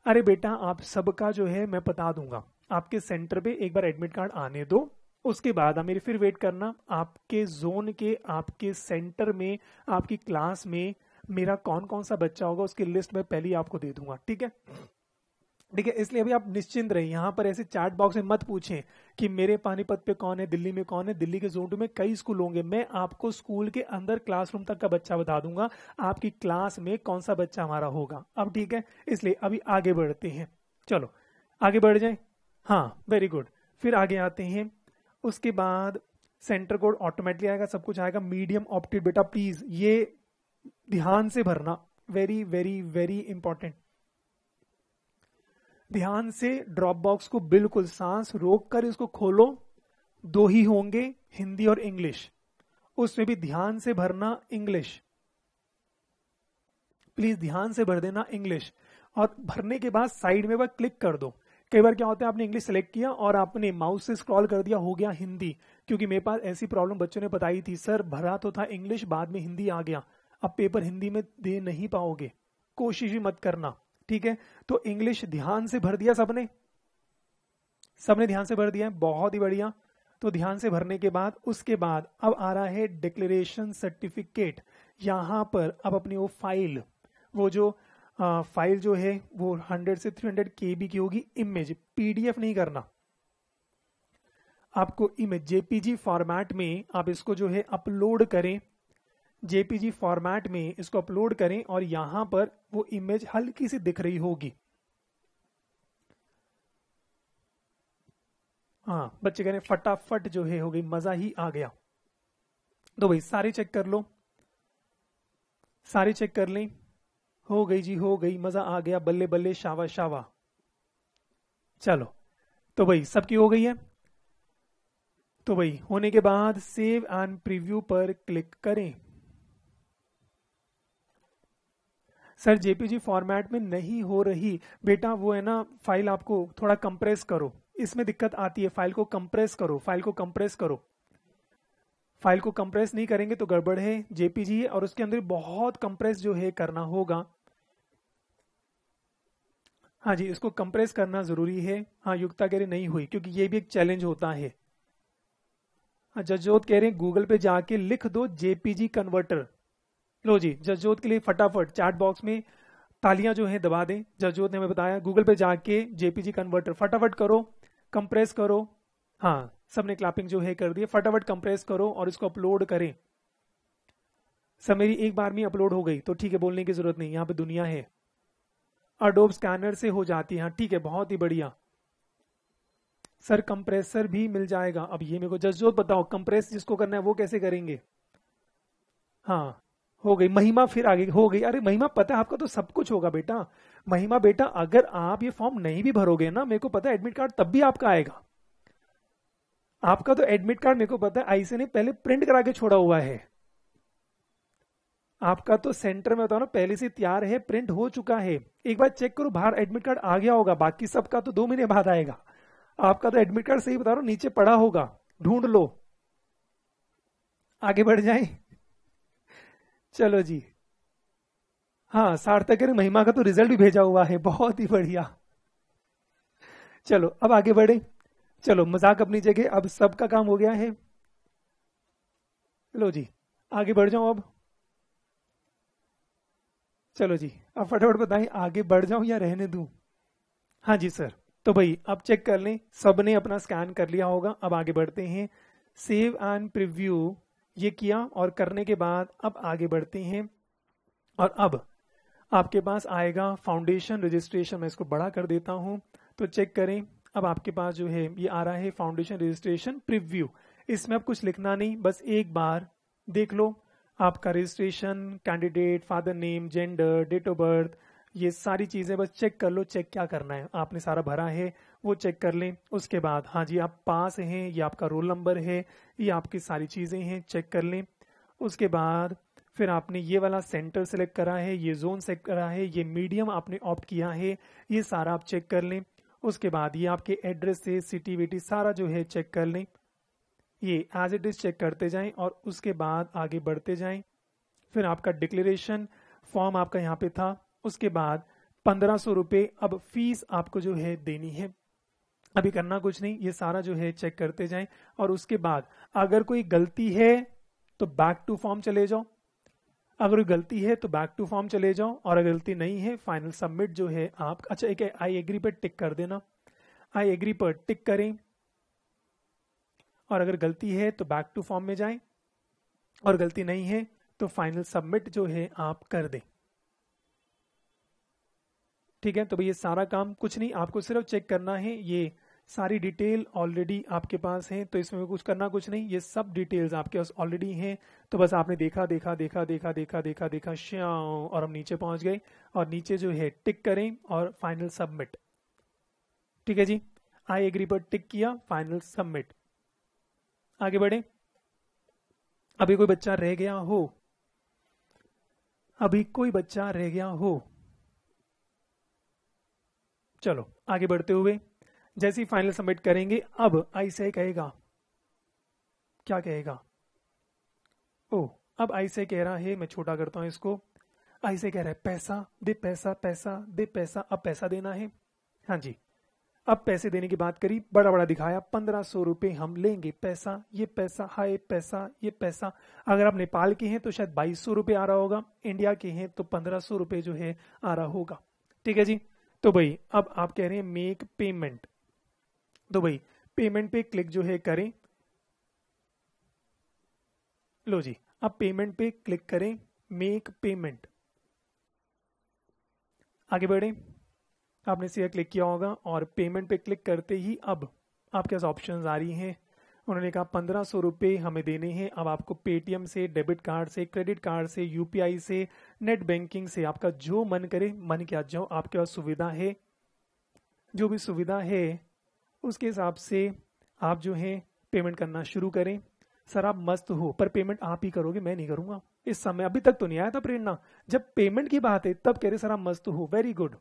अरे बेटा, आप सबका जो है मैं बता दूंगा। आपके सेंटर पे एक बार एडमिट कार्ड आने दो, उसके बाद आप मेरी फिर वेट करना। आपके जोन के, आपके सेंटर में, आपकी क्लास में मेरा कौन कौन सा बच्चा होगा उसकी लिस्ट मैं पहले ही आपको दे दूंगा। ठीक है, ठीक है। इसलिए अभी आप निश्चिंत रहिए। यहाँ पर ऐसे चैट बॉक्स में मत पूछें कि मेरे पानीपत पे कौन है, दिल्ली में कौन है। दिल्ली के जोन 2 में कई स्कूल होंगे। मैं आपको स्कूल के अंदर क्लासरूम तक का बच्चा बता दूंगा, आपकी क्लास में कौन सा बच्चा हमारा होगा। अब ठीक है, इसलिए अभी आगे बढ़ते हैं। चलो आगे बढ़ जाए। हाँ वेरी गुड। फिर आगे आते हैं। उसके बाद सेंटर कोड ऑटोमेटिकली आएगा, सब कुछ आएगा। मीडियम ऑप्टेड बेटा प्लीज ये ध्यान से भरना, वेरी वेरी वेरी इंपॉर्टेंट। ध्यान से ड्रॉप बॉक्स को बिल्कुल सांस रोक कर इसको खोलो। 2 ही होंगे, हिंदी और इंग्लिश। उसमें भी ध्यान से भरना इंग्लिश, प्लीज ध्यान से भर देना इंग्लिश। और भरने के बाद साइड में वह क्लिक कर दो। कई बार क्या होता है, आपने इंग्लिश सेलेक्ट किया और आपने माउस से स्क्रॉल कर दिया, हो गया हिंदी। क्योंकि मेरे पास ऐसी प्रॉब्लम बच्चों ने बताई थी, सर भरा तो था इंग्लिश, बाद में हिंदी आ गया, अब पेपर हिंदी में दे नहीं पाओगे। कोशिश ही मत करना, ठीक है। तो इंग्लिश ध्यान से भर दिया सबने, सबने ध्यान से भर दिया है, बहुत ही बढ़िया। तो ध्यान से भरने के बाद उसके बाद अब आ रहा है डिक्लेरेशन सर्टिफिकेट। यहां पर अब अपनी वो फाइल, वो जो फाइल जो है वो 100 से 300 KB की होगी। इमेज, PDF नहीं करना आपको। इमेज JPG फॉर्मेट में आप इसको जो है अपलोड करें। JPG फॉर्मेट में इसको अपलोड करें और यहां पर वो इमेज हल्की सी दिख रही होगी। हाँ बच्चे कह रहे हैं फटाफट जो है हो गई, मजा ही आ गया। तो भाई सारे चेक कर लो, सारे चेक कर लें। हो गई जी, हो गई, मजा आ गया, बल्ले बल्ले, शावा शावा। चलो तो भाई सबकी हो गई है। तो भाई होने के बाद सेव एंड प्रीव्यू पर क्लिक करें। सर JPG फॉर्मेट में नहीं हो रही बेटा, वो है ना फाइल, आपको थोड़ा कंप्रेस करो, इसमें दिक्कत आती है। फाइल को कंप्रेस करो, फाइल को कंप्रेस करो। फाइल को कंप्रेस नहीं करेंगे तो गड़बड़ है। JPG है और उसके अंदर बहुत कंप्रेस जो है करना होगा। हाँ जी, इसको कंप्रेस करना जरूरी है। हाँ युक्ता कह रहे नहीं हुई, क्योंकि ये भी एक चैलेंज होता है। हाँ जसजोत कह रहे हैं गूगल पे जाके लिख दो JPG कन्वर्टर। लो जी, जसजोत के लिए फटाफट चैट बॉक्स में तालियां जो है दबा दें। जसजोत ने हमें बताया गूगल पे जाके JPG कन्वर्टर फटाफट करो, कंप्रेस करो। हाँ सबने क्लैपिंग जो है कर दी। फटाफट कंप्रेस करो और इसको अपलोड करें। सब मेरी एक बार में अपलोड हो गई तो ठीक है, बोलने की जरूरत नहीं, यहाँ पे दुनिया है। अडोब स्कैनर से हो जाती है, हाँ ठीक है, बहुत ही बढ़िया। सर कंप्रेसर भी मिल जाएगा। अब ये मेरे को जसजोत बताओ, कंप्रेस जिसको करना है वो कैसे करेंगे। हाँ हो गई। महिमा फिर आगे हो गई। अरे महिमा पता है आपका तो सब कुछ होगा बेटा। महिमा बेटा अगर आप ये फॉर्म नहीं भी भरोगे ना, मेरे को पता है एडमिट कार्ड तब भी आपका आएगा। आपका तो एडमिट कार्ड मेरे को पता है आईसी ने पहले प्रिंट करा के छोड़ा हुआ है। आपका तो सेंटर में बताओ ना पहले से तैयार है, प्रिंट हो चुका है। एक बार चेक करो बाहर एडमिट कार्ड आ गया होगा, बाकी सबका तो 2 महीने बाद आएगा। आपका तो एडमिट कार्ड सही बता रहा हूं नीचे पड़ा होगा, ढूंढ लो। आगे बढ़ जाए। चलो जी। हाँ सार्थक है, महिमा का तो रिजल्ट भी भेजा हुआ है, बहुत ही बढ़िया। चलो अब आगे बढ़े। चलो मजाक अपनी जगह, अब सबका काम हो गया है। लो जी आगे बढ़ जाओ अब। चलो जी अब फटाफट बताएं आगे बढ़ जाऊं या रहने दूं। हाँ जी सर। तो भाई अब चेक कर लें, सबने अपना स्कैन कर लिया होगा। अब आगे बढ़ते हैं। सेव एंड प्रीव्यू ये किया और करने के बाद अब आगे बढ़ते हैं। और अब आपके पास आएगा फाउंडेशन रजिस्ट्रेशन। मैं इसको बड़ा कर देता हूं तो चेक करें। अब आपके पास जो है ये आ रहा है फाउंडेशन रजिस्ट्रेशन प्रीव्यू। इसमें अब कुछ लिखना नहीं, बस एक बार देख लो आपका registration, candidate, father name, gender, date of birth, ये सारी चीजें बस चेक कर लो। चेक क्या करना है, आपने सारा भरा है वो चेक कर लें। उसके बाद हाँ जी आप पास हैं, ये आपका रोल नंबर है, ये आपकी सारी चीजें हैं, चेक कर लें। उसके बाद फिर आपने ये वाला सेंटर सेलेक्ट करा है, ये जोन सेलेक्ट करा है, ये मीडियम आपने ऑप्ट किया है, ये सारा आप चेक कर लें। उसके बाद ये आपके एड्रेस से सिटी विटी सारा जो है चेक कर लें। ये एज इट इज चेक करते जाएं और उसके बाद आगे बढ़ते जाएं। फिर आपका डिक्लेरेशन फॉर्म आपका यहाँ पे था। उसके बाद 1500 रुपये अब फीस आपको जो है देनी है। अभी करना कुछ नहीं, ये सारा जो है चेक करते जाएं। और उसके बाद अगर कोई गलती है तो बैक टू फॉर्म चले जाओ, अगर कोई गलती है तो बैक टू फॉर्म चले जाओ, और अगर गलती नहीं है फाइनल सबमिट जो है आप, अच्छा एक आई एग्री पर टिक कर देना। आई एग्री पर टिक करें और अगर गलती है तो बैक टू फॉर्म में जाएं, और गलती नहीं है तो फाइनल सबमिट जो है आप कर दें। ठीक है, तो भाई ये सारा काम कुछ नहीं, आपको सिर्फ चेक करना है। ये सारी डिटेल ऑलरेडी आपके पास है, तो इसमें कुछ करना कुछ नहीं, ये सब डिटेल्स आपके पास ऑलरेडी हैं। तो बस आपने देखा देखा देखा देखा देखा देखा देखा श्याओ, और हम नीचे पहुंच गए। और नीचे जो है टिक करें और फाइनल सबमिट। ठीक है जी, आई एग्री पर टिक किया, फाइनल सबमिट। आगे बढ़े। अभी कोई बच्चा रह गया हो, अभी कोई बच्चा रह गया हो, चलो आगे बढ़ते हुए जैसे ही फाइनल सबमिट करेंगे अब ऐसे कहेगा, क्या कहेगा, ओ अब ऐसे कह रहा है, मैं छोटा करता हूं इसको, ऐसे कह रहा है पैसा दे, पैसा पैसा दे, पैसा। अब पैसा देना है, हाँ जी। अब पैसे देने की बात करी, बड़ा बड़ा दिखाया, 1500 रुपये हम लेंगे, पैसा, ये पैसा, हाय पैसा, ये पैसा। अगर आप नेपाल के हैं तो शायद 2200 रुपये आ रहा होगा, इंडिया के हैं तो 1500 रुपये जो है आ रहा होगा। ठीक है जी, तो भाई अब आप कह रहे हैं मेक पेमेंट, तो भाई पेमेंट पे क्लिक जो है करें। लो जी, अब पेमेंट पे क्लिक करें, मेक पेमेंट। आगे बढ़े, आपने सीधा क्लिक किया होगा और पेमेंट पे क्लिक करते ही अब आपके पास ऑप्शंस आ रही हैं। उन्होंने कहा 1500 रुपये हमें देने हैं। अब आपको पेटीएम से, डेबिट कार्ड से, क्रेडिट कार्ड से, यूपीआई से, नेट बैंकिंग से, आपका जो मन करे मन क्या जाओ, आपके पास सुविधा है। जो भी सुविधा है उसके हिसाब से आप जो है पेमेंट करना शुरू करें। सर आप मस्त हो, पर पेमेंट आप ही करोगे, मैं नहीं करूंगा इस समय। अभी तक तो नहीं आया था प्रेरणा, जब पेमेंट की बात है तब कह रहे सर आप मस्त हो, वेरी गुड।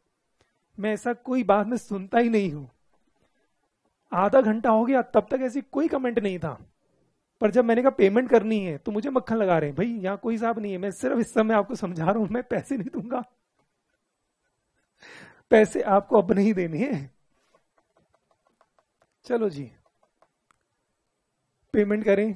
मैं ऐसा कोई बात में सुनता ही नहीं हूं। आधा घंटा हो गया तब तक ऐसी कोई कमेंट नहीं था, पर जब मैंने कहा पेमेंट करनी है तो मुझे मक्खन लगा रहे हैं। भाई यहाँ कोई हिसाब नहीं है, मैं सिर्फ इस समय आपको समझा रहा हूं, मैं पैसे नहीं दूंगा, पैसे आपको अब नहीं देने हैं। चलो जी पेमेंट करें।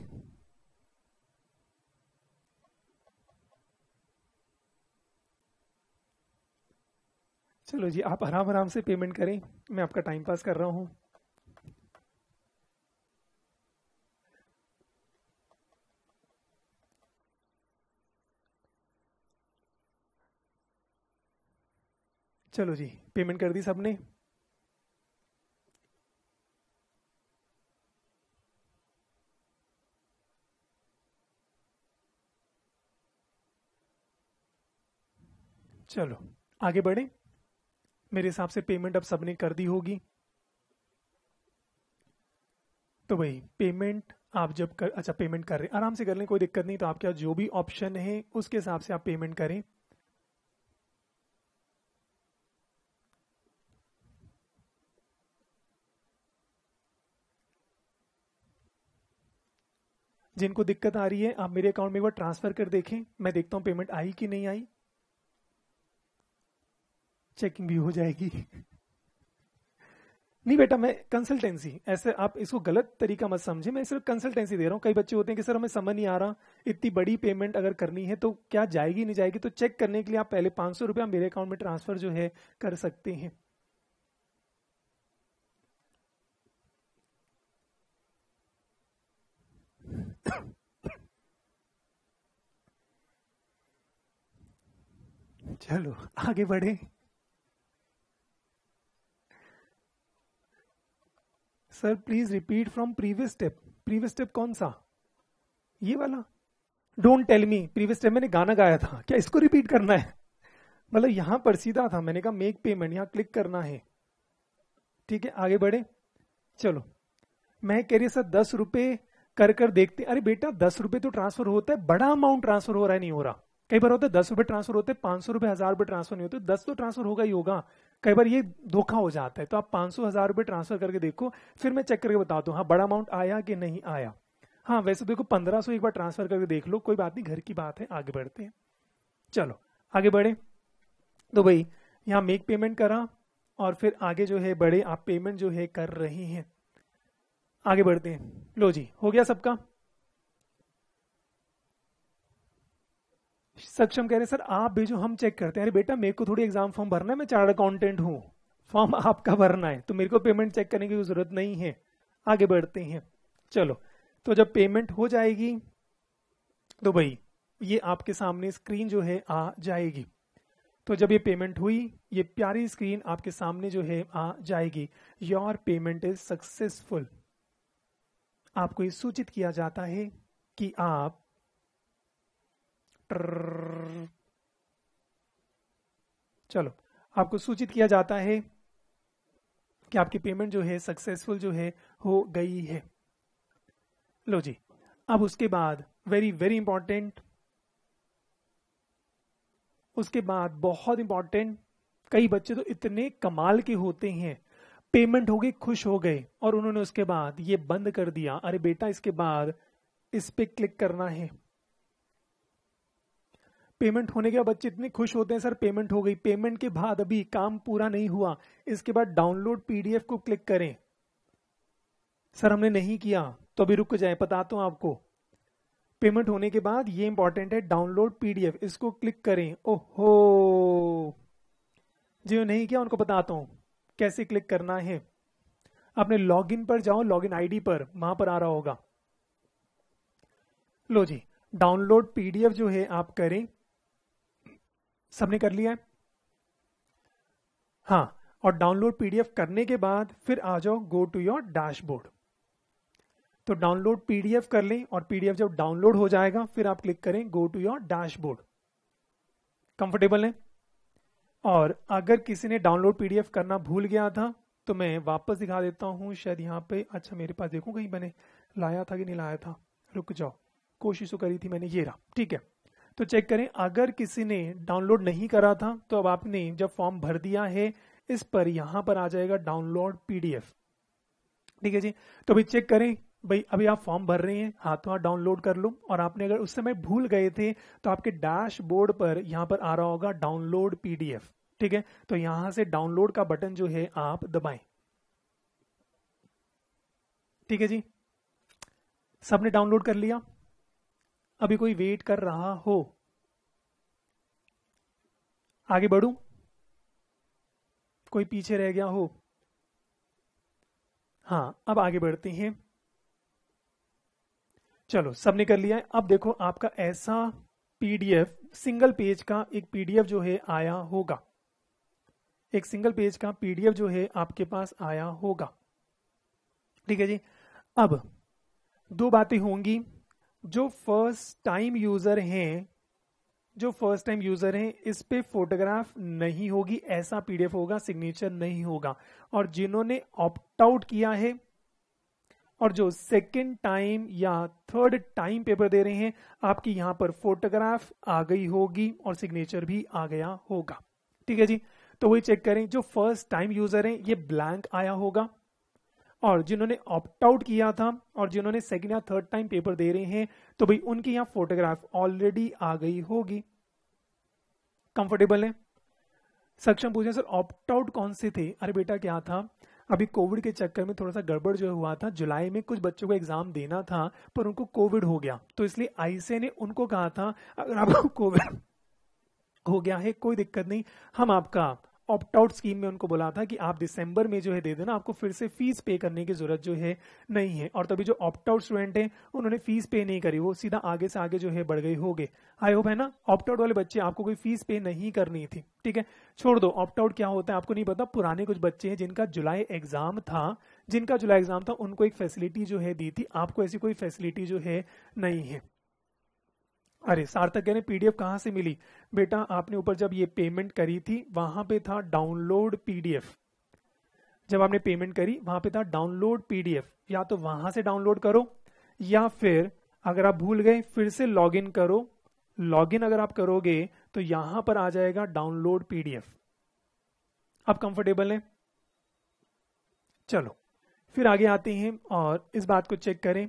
चलो जी आप आराम आराम से पेमेंट करें, मैं आपका टाइम पास कर रहा हूं। चलो जी पेमेंट कर दी सबने। चलो आगे बढ़े। मेरे हिसाब से पेमेंट अब सबने कर दी होगी। तो भाई पेमेंट आप जब कर, अच्छा पेमेंट कर रहे हैं आराम से कर लें, कोई दिक्कत नहीं। तो आपके पास जो भी ऑप्शन है उसके हिसाब से आप पेमेंट करें। जिनको दिक्कत आ रही है आप मेरे अकाउंट में एक बार ट्रांसफर कर देखें, मैं देखता हूं पेमेंट आई कि नहीं आई, चेकिंग भी हो जाएगी। नहीं बेटा मैं कंसल्टेंसी, ऐसे आप इसको गलत तरीका मत समझे, मैं सिर्फ कंसल्टेंसी दे रहा हूँ। कई बच्चे होते हैं कि सर हमें समझ नहीं आ रहा, इतनी बड़ी पेमेंट अगर करनी है तो क्या जाएगी नहीं जाएगी, तो चेक करने के लिए आप पहले 500 रुपया मेरे अकाउंट में ट्रांसफर जो है कर सकते हैं। चलो आगे बढ़े। Sir please repeat from previous step. Previous step कौन सा? ये वाला? Don't tell me, previous step मैंने गाना गाया था, क्या इसको रिपीट करना है? मतलब यहां पर सीधा था, मैंने कहा मेक पेमेंट, यहां क्लिक करना है। ठीक है आगे बढ़े। चलो मैं कह रही सर 10 रुपए कर देखते। अरे बेटा 10 रुपए तो ट्रांसफर होता है, बड़ा अमाउंट ट्रांसफर हो रहा है नहीं हो रहा। कई बार होता है 10 रुपए ट्रांसफर होते हैं, 500 रुपए 1000 रुपए ट्रांसफर नहीं होते, 10 तो ट्रांसफर होगा ही होगा। कई बार ये धोखा हो जाता है, तो आप 500 1000 रुपए ट्रांसफर करके देखो, फिर मैं चेक करके बताता हूँ हाँ बड़ा अमाउंट आया कि नहीं आया। हाँ वैसे देखो 1500 एक बार ट्रांसफर करके देख लो, कोई बात नहीं, घर की बात है, आगे बढ़ते हैं। चलो आगे बढ़े। तो भाई यहाँ मेक पेमेंट करा और फिर आगे जो है बड़े आप पेमेंट जो है कर रहे हैं। आगे बढ़ते हैं। लो जी हो गया सबका? सक्षम कह रहे सर आप भेजो हम चेक करते हैं। अरे बेटा मेरे को थोड़ी एग्जाम फॉर्म भरना है, मैं चार्टर्ड अकाउंटेंट हूँ, फॉर्म आपका भरना है, तो मेरे को पेमेंट चेक करने की जरूरत नहीं है। आगे बढ़ते हैं। चलो तो जब पेमेंट हो जाएगी तो भाई ये आपके सामने स्क्रीन जो है आ जाएगी। तो जब ये पेमेंट हुई, ये प्यारी स्क्रीन आपके सामने जो है आ जाएगी, योर पेमेंट इज सक्सेसफुल। आपको ये सूचित किया जाता है कि आप चलो आपको सूचित किया जाता है कि आपकी पेमेंट जो है सक्सेसफुल जो है हो गई है। लो जी अब उसके बाद वेरी वेरी इंपॉर्टेंट, उसके बाद बहुत इंपॉर्टेंट, कई बच्चे तो इतने कमाल के होते हैं, पेमेंट हो गई खुश हो गए और उन्होंने उसके बाद ये बंद कर दिया। अरे बेटा इसके बाद इस पे क्लिक करना है। पेमेंट होने के बाद बच्चे इतने खुश होते हैं सर पेमेंट हो गई, पेमेंट के बाद अभी काम पूरा नहीं हुआ, इसके बाद डाउनलोड पीडीएफ को क्लिक करें। सर हमने नहीं किया तो अभी रुक जाए, बताता हूं आपको। पेमेंट होने के बाद ये इंपॉर्टेंट है डाउनलोड पीडीएफ, इसको क्लिक करें। ओहो जो नहीं किया उनको बताता हूं कैसे क्लिक करना है। अपने लॉगिन पर जाओ, लॉगिन आईडी पर, वहां पर आ रहा होगा। लो जी डाउनलोड पीडीएफ जो है आप करें। सबने कर लिया है? हाँ और डाउनलोड पीडीएफ करने के बाद फिर आ जाओ गो टू योर डैशबोर्ड। तो डाउनलोड पीडीएफ कर लें और पीडीएफ जब डाउनलोड हो जाएगा फिर आप क्लिक करें go to your dashboard. Comfortable है? और अगर किसी ने डाउनलोड पीडीएफ करना भूल गया था तो मैं वापस दिखा देता हूं, शायद यहाँ पे, अच्छा मेरे पास देखो कहीं मैंने लाया था कि नहीं लाया था, रुक जाओ, कोशिश तो करी थी मैंने, ये रहा। ठीक है तो चेक करें, अगर किसी ने डाउनलोड नहीं करा था तो अब आपने जब फॉर्म भर दिया है इस पर यहां पर आ जाएगा डाउनलोड पीडीएफ। ठीक है जी, तो अभी चेक करें भाई, अभी आप फॉर्म भर रहे हैं, हाथों हाथ डाउनलोड कर लो। और आपने अगर उस समय भूल गए थे तो आपके डैशबोर्ड पर यहां पर आ रहा होगा डाउनलोड पीडीएफ। ठीक है तो यहां से डाउनलोड का बटन जो है आप दबाएं। ठीक है जी, सबने डाउनलोड कर लिया? अभी कोई वेट कर रहा हो? आगे बढ़ूं? कोई पीछे रह गया हो? हाँ अब आगे बढ़ते हैं। चलो सबने कर लिया है। अब देखो आपका ऐसा पीडीएफ, सिंगल पेज का एक पीडीएफ जो है आया होगा, एक सिंगल पेज का पीडीएफ जो है आपके पास आया होगा। ठीक है जी, अब दो बातें होंगी। जो फर्स्ट टाइम यूजर हैं, जो फर्स्ट टाइम यूजर हैं इस पे फोटोग्राफ नहीं होगी, ऐसा पीडीएफ होगा, सिग्नेचर नहीं होगा। और जिन्होंने ऑप्ट आउट किया है और जो सेकंड टाइम या थर्ड टाइम पेपर दे रहे हैं, आपकी यहां पर फोटोग्राफ आ गई होगी और सिग्नेचर भी आ गया होगा। ठीक है जी, तो वही चेक करें, जो फर्स्ट टाइम यूजर हैं ये ब्लैंक आया होगा, और जिन्होंने ऑप्ट आउट किया था और जिन्होंने सेकंड या थर्ड टाइम पेपर दे रहे हैं तो भाई उनकी यहां फोटोग्राफ ऑलरेडी आ गई होगी। कंफर्टेबल है? सक्षम पूछे सर ऑप्ट आउट कौन से थे? अरे बेटा क्या था, अभी कोविड के चक्कर में थोड़ा सा गड़बड़ जो हुआ था, जुलाई में कुछ बच्चों को एग्जाम देना था पर उनको कोविड हो गया, तो इसलिए आईसीए ने उनको कहा था अगर आपको कोविड हो गया है कोई दिक्कत नहीं, हम आपका ऑप्ट आउट स्कीम में उनको बोला था कि आप दिसंबर में जो है दे देना, आपको फिर से फीस पे करने की जरूरत जो है नहीं है। और तभी जो ऑप्ट आउट स्टूडेंट हैं उन्होंने फीस पे नहीं करी, वो सीधा आगे से आगे जो है बढ़ गए होंगे। आई होप है ना, ऑप्ट आउट वाले बच्चे आपको कोई फीस पे नहीं करनी थी, ठीक है, छोड़ दो। ऑप्ट आउट क्या होता है आपको नहीं पता। पुराने कुछ बच्चे हैं जिनका जुलाई एग्जाम था, उनको एक फैसिलिटी जो है दी थी, आपको ऐसी कोई फैसिलिटी जो है नहीं है। अरे सार्थक कह रहे पीडीएफ कहाँ से मिली? बेटा आपने ऊपर जब ये पेमेंट करी थी वहां पे था डाउनलोड पीडीएफ। जब आपने पेमेंट करी वहां पे था डाउनलोड पीडीएफ, या तो वहां से डाउनलोड करो या फिर अगर आप भूल गए फिर से लॉगिन करो। लॉगिन अगर आप करोगे तो यहां पर आ जाएगा डाउनलोड पीडीएफ। आप कंफर्टेबल हैं? चलो फिर आगे आते हैं और इस बात को चेक करें।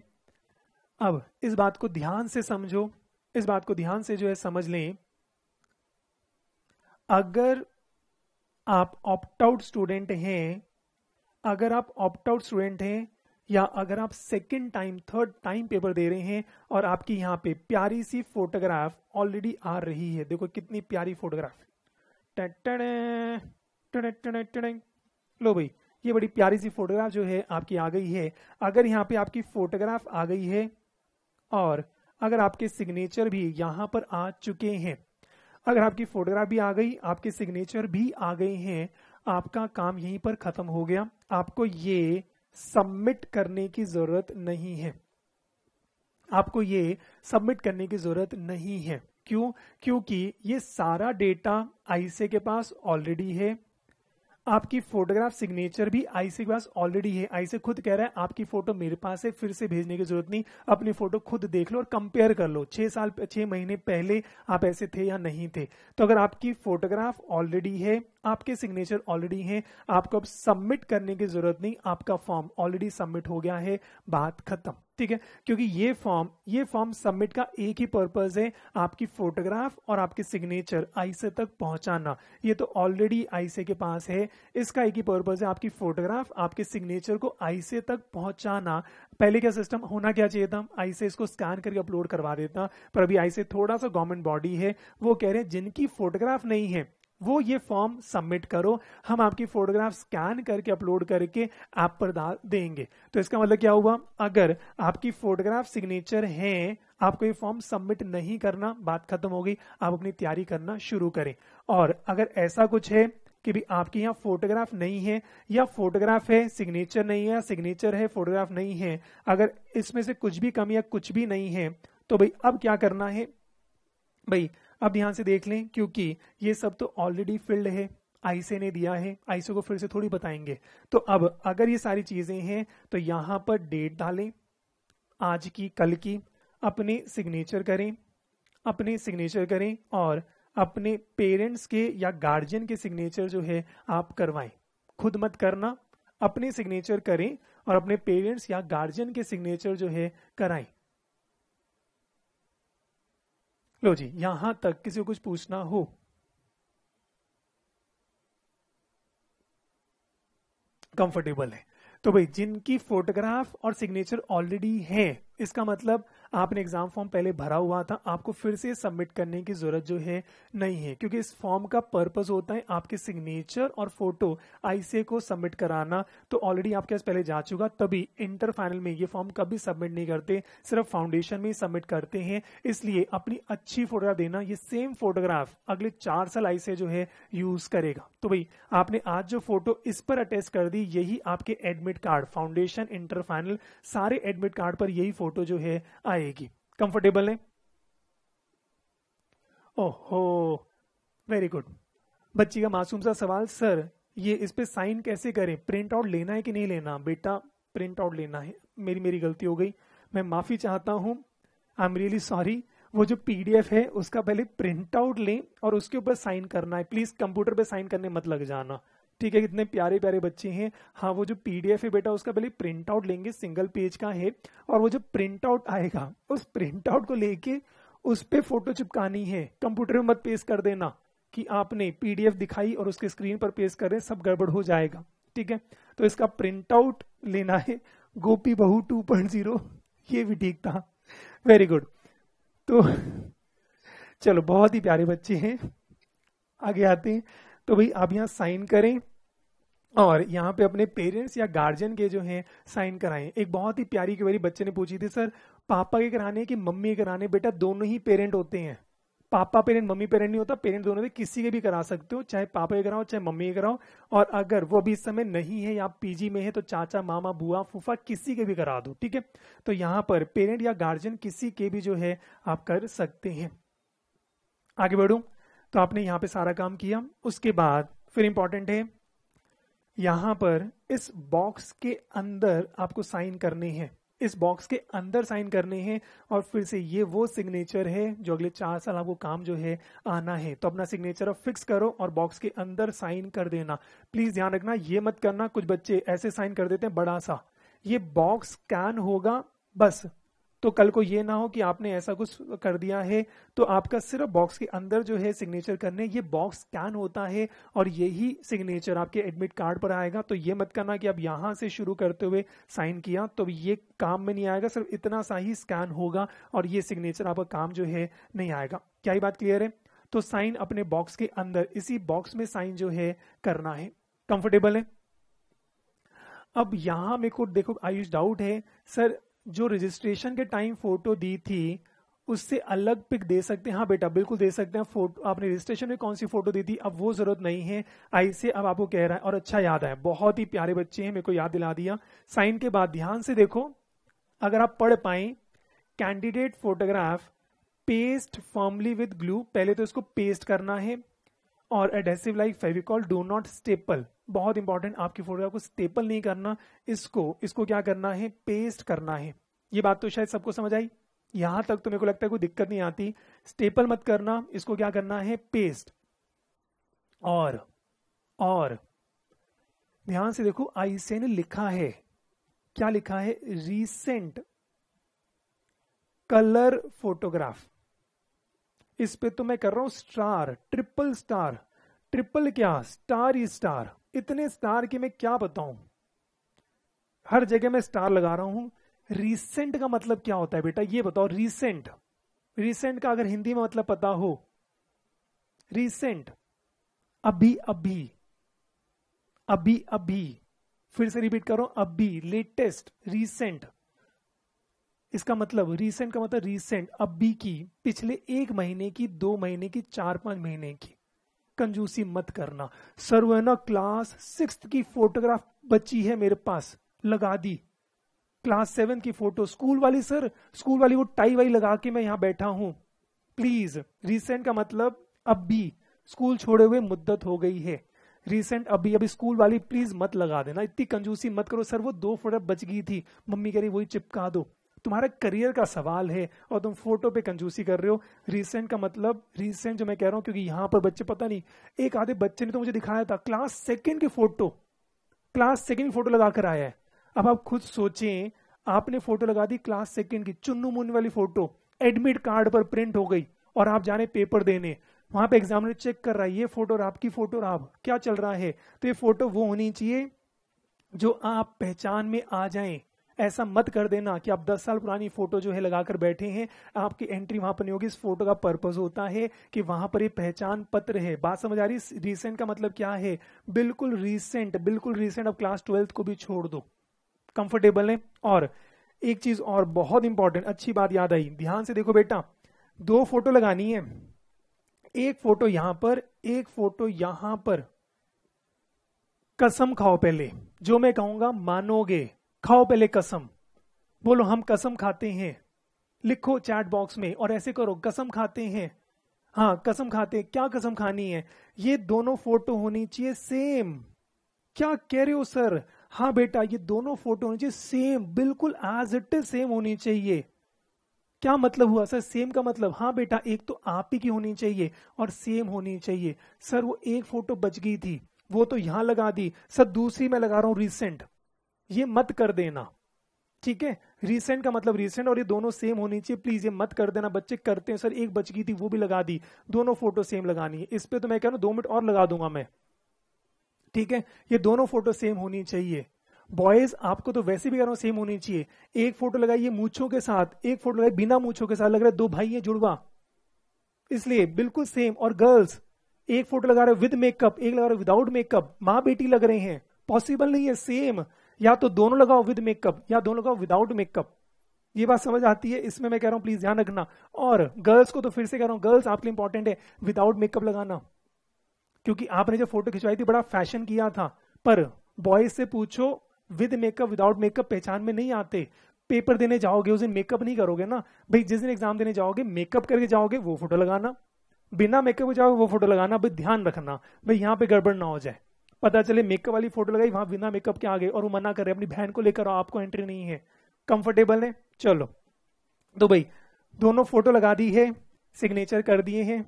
अब इस बात को ध्यान से समझो, इस बात को ध्यान से जो है समझ लें। अगर आप ऑप्ट आउट स्टूडेंट हैं, अगर आप ऑप्ट आउट स्टूडेंट हैं या अगर आप second time third time paper दे रहे हैं और आपकी यहां पे प्यारी सी फोटोग्राफ ऑलरेडी आ रही है, देखो कितनी प्यारी फोटोग्राफ, लो भाई ये बड़ी प्यारी सी फोटोग्राफ जो है आपकी आ गई है। अगर यहाँ पे आपकी फोटोग्राफ आ गई है और अगर आपके सिग्नेचर भी यहां पर आ चुके हैं, अगर आपकी फोटोग्राफ भी आ गई, आपके सिग्नेचर भी आ गए हैं, आपका काम यहीं पर खत्म हो गया। आपको ये सबमिट करने की जरूरत नहीं है, आपको ये सबमिट करने की जरूरत नहीं है। क्यों? क्योंकि ये सारा डेटा आईसीए के पास ऑलरेडी है। आपकी फोटोग्राफ सिग्नेचर भी आईसीए के पास ऑलरेडी है। आईसीए खुद कह रहा है आपकी फोटो मेरे पास है, फिर से भेजने की जरूरत नहीं, अपनी फोटो खुद देख लो और कंपेयर कर लो 6 महीने पहले आप ऐसे थे या नहीं थे। तो अगर आपकी फोटोग्राफ ऑलरेडी है, आपके सिग्नेचर ऑलरेडी हैं, आपको अब सबमिट करने की जरूरत नहीं, आपका फॉर्म ऑलरेडी सबमिट हो गया है, बात खत्म, ठीक है। क्योंकि ये फॉर्म सबमिट का एक ही पर्पज है, आपकी फोटोग्राफ और आपके सिग्नेचर आईसीए तक पहुंचाना। ये तो ऑलरेडी आईसीए के पास है, इसका एक ही पर्पज है, आपकी फोटोग्राफ आपके सिग्नेचर को आईसीए तक पहुंचाना। पहले क्या सिस्टम होना क्या चाहिए था, आईसीए इसको स्कैन करके अपलोड करवा देता, पर अभी आईसीए थोड़ा सा गवर्नमेंट बॉडी है, वो कह रहे हैं जिनकी फोटोग्राफ नहीं है वो ये फॉर्म सबमिट करो, हम आपकी फोटोग्राफ स्कैन करके अपलोड करके ऐप पर डाल देंगे। तो इसका मतलब क्या हुआ, अगर आपकी फोटोग्राफ सिग्नेचर हैं, आपको ये फॉर्म सबमिट नहीं करना, बात खत्म हो गई, आप अपनी तैयारी करना शुरू करें। और अगर ऐसा कुछ है कि भी आपकी यहाँ फोटोग्राफ नहीं है या फोटोग्राफ है सिग्नेचर नहीं है या सिग्नेचर है फोटोग्राफ नहीं है, अगर इसमें से कुछ भी कम या कुछ भी नहीं है, तो भाई अब क्या करना है, भाई अब ध्यान से देख लें, क्योंकि ये सब तो ऑलरेडी फिल्ड है, आईसीए ने दिया है, आईसीए को फिर से थोड़ी बताएंगे। तो अब अगर ये सारी चीजें हैं तो यहां पर डेट डालें, आज की कल की, अपने सिग्नेचर करें और अपने पेरेंट्स के या गार्जियन के सिग्नेचर जो है आप करवाएं, खुद मत करना, अपने सिग्नेचर करें और अपने पेरेंट्स या गार्जियन के सिग्नेचर जो है कराएं। लो जी, यहां तक किसी को कुछ पूछना हो? कंफर्टेबल है? तो भाई जिनकी फोटोग्राफ और सिग्नेचर ऑलरेडी है, इसका मतलब आपने एग्जाम फॉर्म पहले भरा हुआ था, आपको फिर से सबमिट करने की जरूरत जो है नहीं है, क्योंकि इस फॉर्म का पर्पस होता है आपके सिग्नेचर और फोटो आईसीए को सबमिट कराना। तो ऑलरेडी आपके पास पहले जा चुका, तभी इंटर फाइनल में ये फॉर्म कभी सबमिट नहीं करते, सिर्फ फाउंडेशन में ही सबमिट करते हैं। इसलिए अपनी अच्छी फोटोग्राफ देना, ये सेम फोटोग्राफ अगले 4 साल आईसीए जो है यूज करेगा। तो भाई आपने आज जो फोटो इस पर अटैच कर दी, यही आपके admit card, foundation, inter final, सारे एडमिट कार्ड पर यही फोटो जो है आएगी। कंफर्टेबल है? ओहो वेरी गुड। बच्ची का मासूम सा सवाल, सर ये इस पे साइन कैसे करें, प्रिंट आउट लेना है कि नहीं लेना? बेटा प्रिंट आउट लेना है, मेरी गलती हो गई, मैं माफी चाहता हूं, आई एम रियली सॉरी। वो जो पीडीएफ है उसका पहले प्रिंट आउट लें और उसके ऊपर साइन करना है, प्लीज कंप्यूटर पे साइन करने मत लग जाना, ठीक है। कितने प्यारे प्यारे बच्चे हैं। हाँ वो जो पीडीएफ है बेटा उसका पहले प्रिंट आउट लेंगे, सिंगल पेज का है, और वो जो प्रिंट आउट आएगा उस प्रिंट आउट को लेके उस पे फोटो चिपकानी है, कंप्यूटर में मत पेस्ट कर देना कि आपने पीडीएफ दिखाई और उसके स्क्रीन पर पेस्ट कर रहे, सब गड़बड़ हो जाएगा, ठीक है। तो इसका प्रिंट आउट लेना है। गोपी बहू 2.0, ये भी ठीक था, वेरी गुड। तो चलो बहुत ही प्यारे बच्चे हैं, आगे आते हैं। तो भाई आप यहाँ साइन करें और यहाँ पे अपने पेरेंट्स या गार्जियन के जो हैं साइन कराएं। एक बहुत ही प्यारी क्वेरी बच्चे ने पूछी थी, सर पापा के कराने कि मम्मी के कराने? बेटा दोनों ही पेरेंट होते हैं, पापा पेरेंट मम्मी पेरेंट नहीं होता, पेरेंट दोनों से किसी के भी करा सकते हो, चाहे पापा के कराओ चाहे मम्मी के कराओ। और अगर वो अभी इस समय नहीं है या आप पीजी में है तो चाचा मामा बुआ फूफा किसी के भी करा दो, ठीक है। तो यहाँ पर पेरेंट या गार्जियन किसी के भी जो है आप कर सकते हैं। आगे बढ़ूं तो आपने यहाँ पे सारा काम किया, उसके बाद फिर इंपॉर्टेंट है यहां पर इस बॉक्स के अंदर आपको साइन करने हैं, इस बॉक्स के अंदर साइन करने हैं। और फिर से ये वो सिग्नेचर है जो अगले 4 साल आपको काम जो है आना है। तो अपना सिग्नेचर अब फिक्स करो और बॉक्स के अंदर साइन कर देना। प्लीज ध्यान रखना, ये मत करना कुछ बच्चे ऐसे साइन कर देते हैं बड़ा सा, ये बॉक्स स्कैन होगा बस। तो कल को ये ना हो कि आपने ऐसा कुछ कर दिया है तो आपका सिर्फ बॉक्स के अंदर जो है सिग्नेचर करने, ये बॉक्स स्कैन होता है और यही सिग्नेचर आपके एडमिट कार्ड पर आएगा। तो ये मत करना कि अब यहां से शुरू करते हुए साइन किया तो ये काम में नहीं आएगा, सिर्फ इतना सा ही स्कैन होगा और ये सिग्नेचर आपका काम जो है नहीं आएगा। क्या ये बात क्लियर है? तो साइन अपने बॉक्स के अंदर इसी बॉक्स में साइन जो है करना है। कंफर्टेबल है? अब यहां मेरे को देखो आयुष डाउट है, सर जो रजिस्ट्रेशन के टाइम फोटो दी थी उससे अलग पिक दे सकते हैं? हाँ बेटा बिल्कुल दे सकते हैं। फोटो आपने रजिस्ट्रेशन में कौन सी फोटो दी थी अब वो जरूरत नहीं है, ऐसे अब आपको कह रहा है। और अच्छा याद है, बहुत ही प्यारे बच्चे हैं, मेरे को याद दिला दिया। साइन के बाद ध्यान से देखो, अगर आप पढ़ पाए, candidate photograph paste firmly with glue, पहले तो इसको पेस्ट करना है और adhesive like Fevicol, do not staple. बहुत इंपॉर्टेंट, आपकी फोटोग्राफ को स्टेपल नहीं करना, इसको क्या करना है, पेस्ट करना है। ये बात तो शायद सबको समझ आई, यहां तक तो मेरे को लगता है कोई दिक्कत नहीं आती। स्टेपल मत करना, इसको क्या करना है, पेस्ट। और ध्यान से देखो, आईसे ने लिखा है, क्या लिखा है, रीसेंट कलर फोटोग्राफ। इस पे तो मैं कर रहा हूं स्टार, ट्रिपल स्टार, ट्रिपल क्या, स्टार ही स्टार, इतने स्टार की मैं क्या बताऊं, हर जगह मैं स्टार लगा रहा हूं। रीसेंट का मतलब क्या होता है बेटा, ये बताओ। रीसेंट, रीसेंट का अगर हिंदी में मतलब पता हो, रीसेंट अभी अभी, अभी अभी, फिर से रिपीट करो, अभी, लेटेस्ट, रीसेंट। इसका मतलब रीसेंट का मतलब रीसेंट, अभी की, पिछले 1 महीने की, 2 महीने की, 4-5 महीने की। कंजूसी मत करना। सर वो है ना क्लास 6 की फोटोग्राफ बची है मेरे पास, लगा दी। क्लास 7 की फोटो, स्कूल वाली, सर स्कूल वाली वो टाई वाई लगा के मैं यहां बैठा हूं। प्लीज, रीसेंट का मतलब अभी, स्कूल छोड़े हुए मुद्दत हो गई है। रीसेंट अभी, अभी स्कूल वाली प्लीज मत लगा देना, इतनी कंजूसी मत करो। सर वो 2 फोटो बच गई थी, मम्मी कह रही वही चिपका दो। तुम्हारा करियर का सवाल है और तुम फोटो पे कंजूसी कर रहे हो। रीसेंट का मतलब, रीसेंट जो मैं कह रहा हूं, क्योंकि यहां पर बच्चे पता नहीं, एक आधे बच्चे ने तो मुझे दिखाया था क्लास 2 की फोटो, क्लास 2 की फोटो लगाकर आया है। अब आप खुद सोचें, आपने फोटो लगा दी क्लास 2 की, चुन्नू मुन्नू वाली फोटो एडमिट कार्ड पर प्रिंट हो गई और आप जाने पेपर देने, वहां पे एग्जामिनर चेक कर रहा है ये फोटो और आपकी फोटो और आप क्या चल रहा है। तो ये फोटो वो होनी चाहिए जो आप पहचान में आ जाएं। ऐसा मत कर देना कि आप 10 साल पुरानी फोटो जो है लगाकर बैठे हैं, आपकी एंट्री वहां पर नहीं होगी। इस फोटो का पर्पस होता है कि वहां पर ये पहचान पत्र है। बात समझ आ रही? रीसेंट का मतलब क्या है, बिल्कुल रीसेंट, बिल्कुल रीसेंट। अब क्लास 12 को भी छोड़ दो। कंफर्टेबल है? और एक चीज और बहुत इंपॉर्टेंट, अच्छी बात याद आई, ध्यान से देखो बेटा, 2 फोटो लगानी है, एक फोटो यहां पर, एक फोटो यहां पर। कसम खाओ पहले, जो मैं कहूंगा मानोगे, खाओ पहले कसम, बोलो हम कसम खाते हैं, लिखो चैट बॉक्स में और ऐसे करो, कसम खाते हैं। हाँ कसम खाते हैं, क्या कसम खानी है, ये दोनों फोटो होनी चाहिए सेम। क्या कह रहे हो सर? हाँ बेटा, ये दोनों फोटो होनी चाहिए सेम, बिल्कुल एज इट इज सेम होनी चाहिए। क्या मतलब हुआ सर सेम का मतलब? हाँ बेटा, एक तो आप ही की होनी चाहिए और सेम होनी चाहिए। सर वो एक फोटो बच गई थी, वो तो यहां लगा दी। सर दूसरी मैं लगा रहा हूं रीसेंट, ये मत कर देना, ठीक है? रीसेंट का मतलब रीसेंट और ये दोनों सेम होनी चाहिए, प्लीज ये मत कर देना। बच्चे करते हैं, सर एक बच गई थी वो भी लगा दी, दोनों फोटो सेम लगानी है। इस पे तो मैं कह रहा हूं 2 मिनट और लगा दूंगा मैं, ठीक है? ये दोनों फोटो सेम होनी चाहिए। बॉयज आपको तो वैसे भी कह रहा हूं सेम होनी चाहिए। एक फोटो लगाइए मूंछों के साथ, एक फोटो लगाइए बिना मूंछों के साथ, लग रहा है 2 भाई है जुड़वा, इसलिए बिल्कुल सेम। और गर्ल्स एक फोटो लगा रहे हो विद मेकअप, एक लगा रहे हो विदाउट मेकअप, माँ बेटी लग रहे हैं, पॉसिबल नहीं है सेम। या तो दोनों लगाओ विद मेकअप या दोनों लगाओ विदाउट मेकअप। ये बात समझ आती है? इसमें मैं कह रहा हूं प्लीज ध्यान रखना। और गर्ल्स को तो फिर से कह रहा हूं, गर्ल्स आपके लिए इंपॉर्टेंट है विदाउट मेकअप लगाना, क्योंकि आपने जो फोटो खिंचवाई थी बड़ा फैशन किया था। पर बॉयज से पूछो विद मेकअप विदाउट मेकअप पहचान में नहीं आते। पेपर देने जाओगे उस दिन मेकअप नहीं करोगे ना भाई, जिस दिन एग्जाम देने जाओगे मेकअप करके जाओगे वो फोटो लगाना, बिना मेकअप जाओगे वो फोटो लगाना। भाई ध्यान रखना भाई, यहाँ पे गड़बड़ ना हो जाए, पता चले मेकअप वाली फोटो लगाई वहां बिना मेकअप के आगे और वो मना कर रहे अपनी बहन को लेकर आओ, आपको एंट्री नहीं है। कंफर्टेबल है? चलो तो भाई दोनों फोटो लगा दी है, सिग्नेचर कर दिए हैं।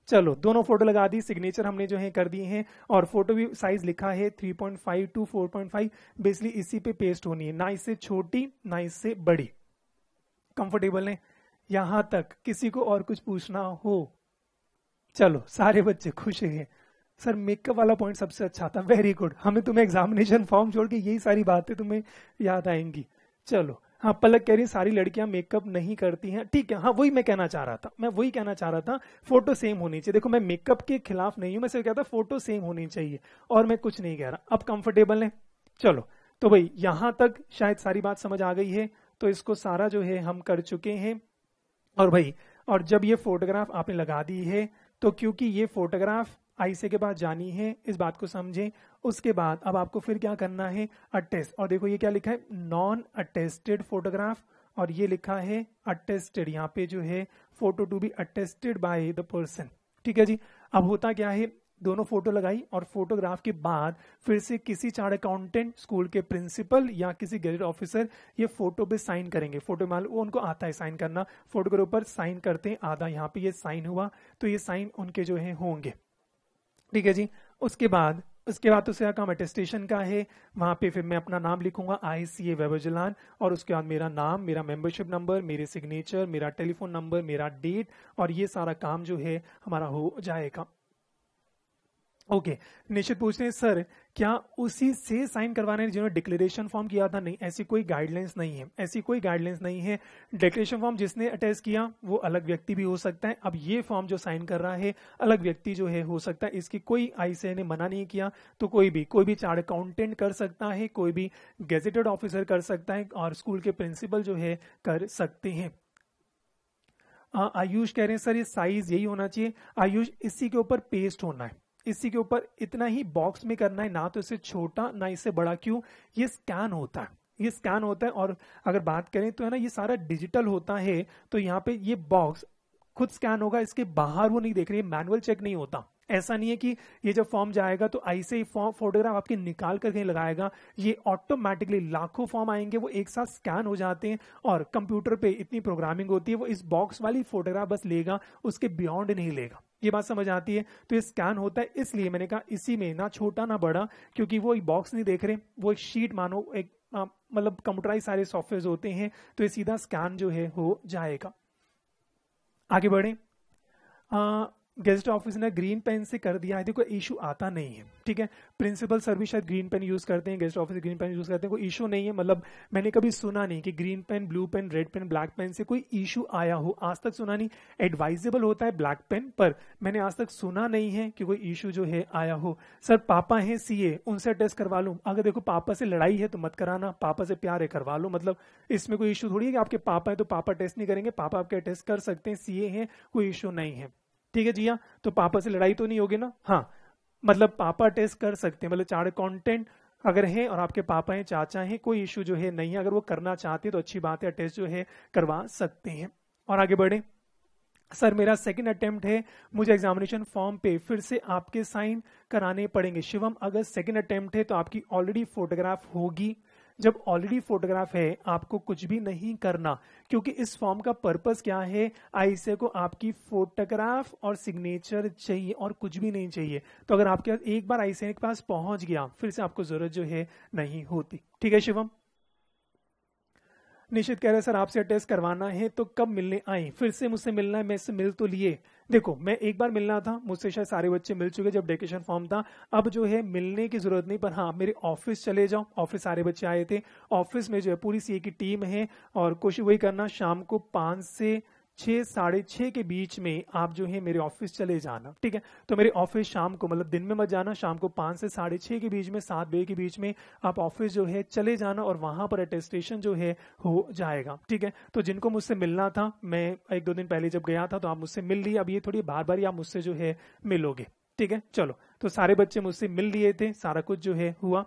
चलो दोनों फोटो लगा दी, सिग्नेचर हमने जो है कर दिए हैं, और फोटो भी साइज लिखा है 3.5 टू 4.5, बेसिकली इसी पे पेस्ट होनी है, ना इससे छोटी ना इससे बड़ी। कंफर्टेबल है? यहां तक किसी को और कुछ पूछना हो? चलो सारे बच्चे खुश हैं। सर मेकअप वाला पॉइंट सबसे अच्छा था, वेरी गुड। हमें तुम्हें एग्जामिनेशन फॉर्म छोड़ के यही सारी बातें तुम्हें याद आएंगी। चलो हाँ, पलक कह रही सारी लड़कियां मेकअप नहीं करती हैं, ठीक है। हाँ वही मैं कहना चाह रहा था, मैं वही कहना चाह रहा था, फोटो सेम होनी चाहिए। देखो मैं मेकअप के खिलाफ नहीं हूं, मैं सिर्फ कहता फोटो सेम होनी चाहिए, और मैं कुछ नहीं कह रहा। अब कंफर्टेबल है? चलो तो भाई यहां तक शायद सारी बात समझ आ गई है, तो इसको सारा जो है हम कर चुके हैं। और भाई और जब ये फोटोग्राफ आपने लगा दी है, तो क्योंकि ये फोटोग्राफ आईसे के बाद जानी है, इस बात को समझें। उसके बाद अब आपको फिर क्या करना है, अटेस्ट। और देखो ये क्या लिखा है, नॉन अटेस्टेड फोटोग्राफ, और ये लिखा है अटेस्टेड। यहाँ पे जो है photo to be attested by the person. ठीक है जी। अब होता क्या है, दोनों फोटो लगाई और फोटोग्राफ के बाद फिर से किसी चार्ट अकाउंटेंट, स्कूल के प्रिंसिपल या किसी गैजेट ऑफिसर ये फोटो पे साइन करेंगे। फोटो मान लो वो उनको आता है साइन करना, फोटो के ऊपर साइन करते हैं, आधा यहाँ पे ये साइन हुआ, तो ये साइन उनके जो है होंगे। ठीक है जी। उसके बाद दूसरा काम अटेस्टेशन का है, वहां पे फिर मैं अपना नाम लिखूंगा ICA वैभव, और उसके बाद मेरा नाम, मेरा मेंबरशिप नंबर, मेरे सिग्नेचर, मेरा टेलीफोन नंबर, मेरा डेट, और ये सारा काम जो है हमारा हो जाएगा। ओके निश्चित पूछ रहे हैं सर क्या उसी से साइन करवाने जिन्होंने डिक्लेरेशन फॉर्म किया था? नहीं, ऐसी कोई गाइडलाइंस नहीं है, ऐसी कोई गाइडलाइंस नहीं है। डिक्लेरेशन फॉर्म जिसने अटैच किया वो अलग व्यक्ति भी हो सकता है। अब ये फॉर्म जो साइन कर रहा है अलग व्यक्ति जो है हो सकता है, इसकी कोई ICA ने मना नहीं किया। तो कोई भी चार्ट अकाउंटेंट कर सकता है, कोई भी गेजेटेड ऑफिसर कर सकता है, और स्कूल के प्रिंसिपल जो है कर सकते हैं। आयुष कह रहे हैं सर ये साइज यही होना चाहिए। आयुष इसी के ऊपर पेस्ट होना है, इसी के ऊपर इतना ही बॉक्स में करना है, ना तो इससे छोटा ना इससे बड़ा। क्यों? ये स्कैन होता है, ये स्कैन होता है। और अगर बात करें तो है ना, ये सारा डिजिटल होता है, तो यहाँ पे ये बॉक्स खुद स्कैन होगा, इसके बाहर वो नहीं देख रही है, मैनुअल चेक नहीं होता। ऐसा नहीं है कि ये जब फॉर्म जाएगा तो ऐसे ही फॉर्म फोटोग्राफ आपके निकाल कर कहीं लगाएगा। ये ऑटोमेटिकली लाखों फॉर्म आएंगे, वो एक साथ स्कैन हो जाते हैं, और कंप्यूटर पे इतनी प्रोग्रामिंग होती है, वो इस बॉक्स वाली फोटोग्राफ बस लेगा, उसके बियॉन्ड नहीं लेगा। ये बात समझ आती है? तो ये स्कैन होता है, इसलिए मैंने कहा इसी में, ना छोटा ना बड़ा, क्योंकि वो एक बॉक्स नहीं देख रहे, वो एक शीट मानो एक मतलब कंप्यूटराइज सारे सॉफ्टवेयर होते हैं, तो ये सीधा स्कैन जो है हो जाएगा। आगे बढ़े। गेस्ट ऑफिस ने ग्रीन पेन से कर दिया है, देखो इशू आता नहीं है। ठीक है, प्रिंसिपल सर भी शायद ग्रीन पेन यूज करते हैं, guest office green pen use करते हैं, कोई इशू नहीं है। मतलब मैंने कभी सुना नहीं कि green pen, blue pen, red pen, black pen से कोई इशू आया हो, आज तक सुना नहीं। एडवाइजेबल होता है ब्लैक पेन, पर मैंने आज तक सुना नहीं है कि कोई इशू जो है आया हो। सर पापा है CA, उनसे टेस्ट करवा लूं? अगर देखो पापा से लड़ाई है तो मत कराना, पापा से प्यार है करवा लो। मतलब इसमें कोई इशू थोड़ी है कि आपके पापा है तो पापा टेस्ट नहीं करेंगे, पापा आपके टेस्ट कर सकते हैं, CA है, कोई इशू नहीं है। ठीक है जी। हाँ, तो पापा से लड़ाई तो नहीं होगी ना? हाँ, मतलब पापा टेस्ट कर सकते हैं, मतलब चार्ट अकाउंटेंट अगर है और आपके पापा हैं, चाचा हैं, कोई इशू जो है नहीं है। अगर वो करना चाहते हैं तो अच्छी बात है, टेस्ट जो है करवा सकते हैं। और आगे बढ़े। सर मेरा सेकंड अटेम्प्ट है, मुझे एग्जामिनेशन फॉर्म पे फिर से आपके साइन कराने पड़ेंगे। शिवम अगर सेकंड अटेम्प्ट है तो आपकी ऑलरेडी फोटोग्राफ होगी। जब ऑलरेडी फोटोग्राफ है आपको कुछ भी नहीं करना, क्योंकि इस फॉर्म का पर्पस क्या है, ICA को आपकी फोटोग्राफ और सिग्नेचर चाहिए और कुछ भी नहीं चाहिए। तो अगर आपके एक बार ICA के पास पहुंच गया फिर से आपको जरूरत जो है नहीं होती। ठीक है शिवम। निश्चित कह रहे सर आपसे टेस्ट करवाना है तो कब मिलने आए? फिर से मुझसे मिलना है, मैं इससे मिल तो लिए। देखो मैं एक बार मिलना था, मुझसे शायद सारे बच्चे मिल चुके जब डेकेशन फॉर्म था। अब जो है मिलने की जरूरत नहीं, पर हाँ मेरे ऑफिस चले जाओ, ऑफिस सारे बच्चे आए थे, ऑफिस में जो है पूरी CA की टीम है, और कोशिश वही करना शाम को 5 से 6 साढ़े 6 के बीच में आप जो है मेरे ऑफिस चले जाना, ठीक है। तो मेरे ऑफिस शाम को, मतलब दिन में मत जाना, शाम को 5 से साढ़े 6 के बीच में, 7 बजे के बीच में आप ऑफिस जो है चले जाना और वहां पर अटेस्टेशन जो है हो जाएगा, ठीक है। तो जिनको मुझसे मिलना था, मैं 1-2 दिन पहले जब गया था तो आप मुझसे मिल लिए, अब ये थोड़ी बार बार आप मुझसे जो है मिलोगे, ठीक है। चलो, तो सारे बच्चे मुझसे मिल लिए थे, सारा कुछ जो है हुआ।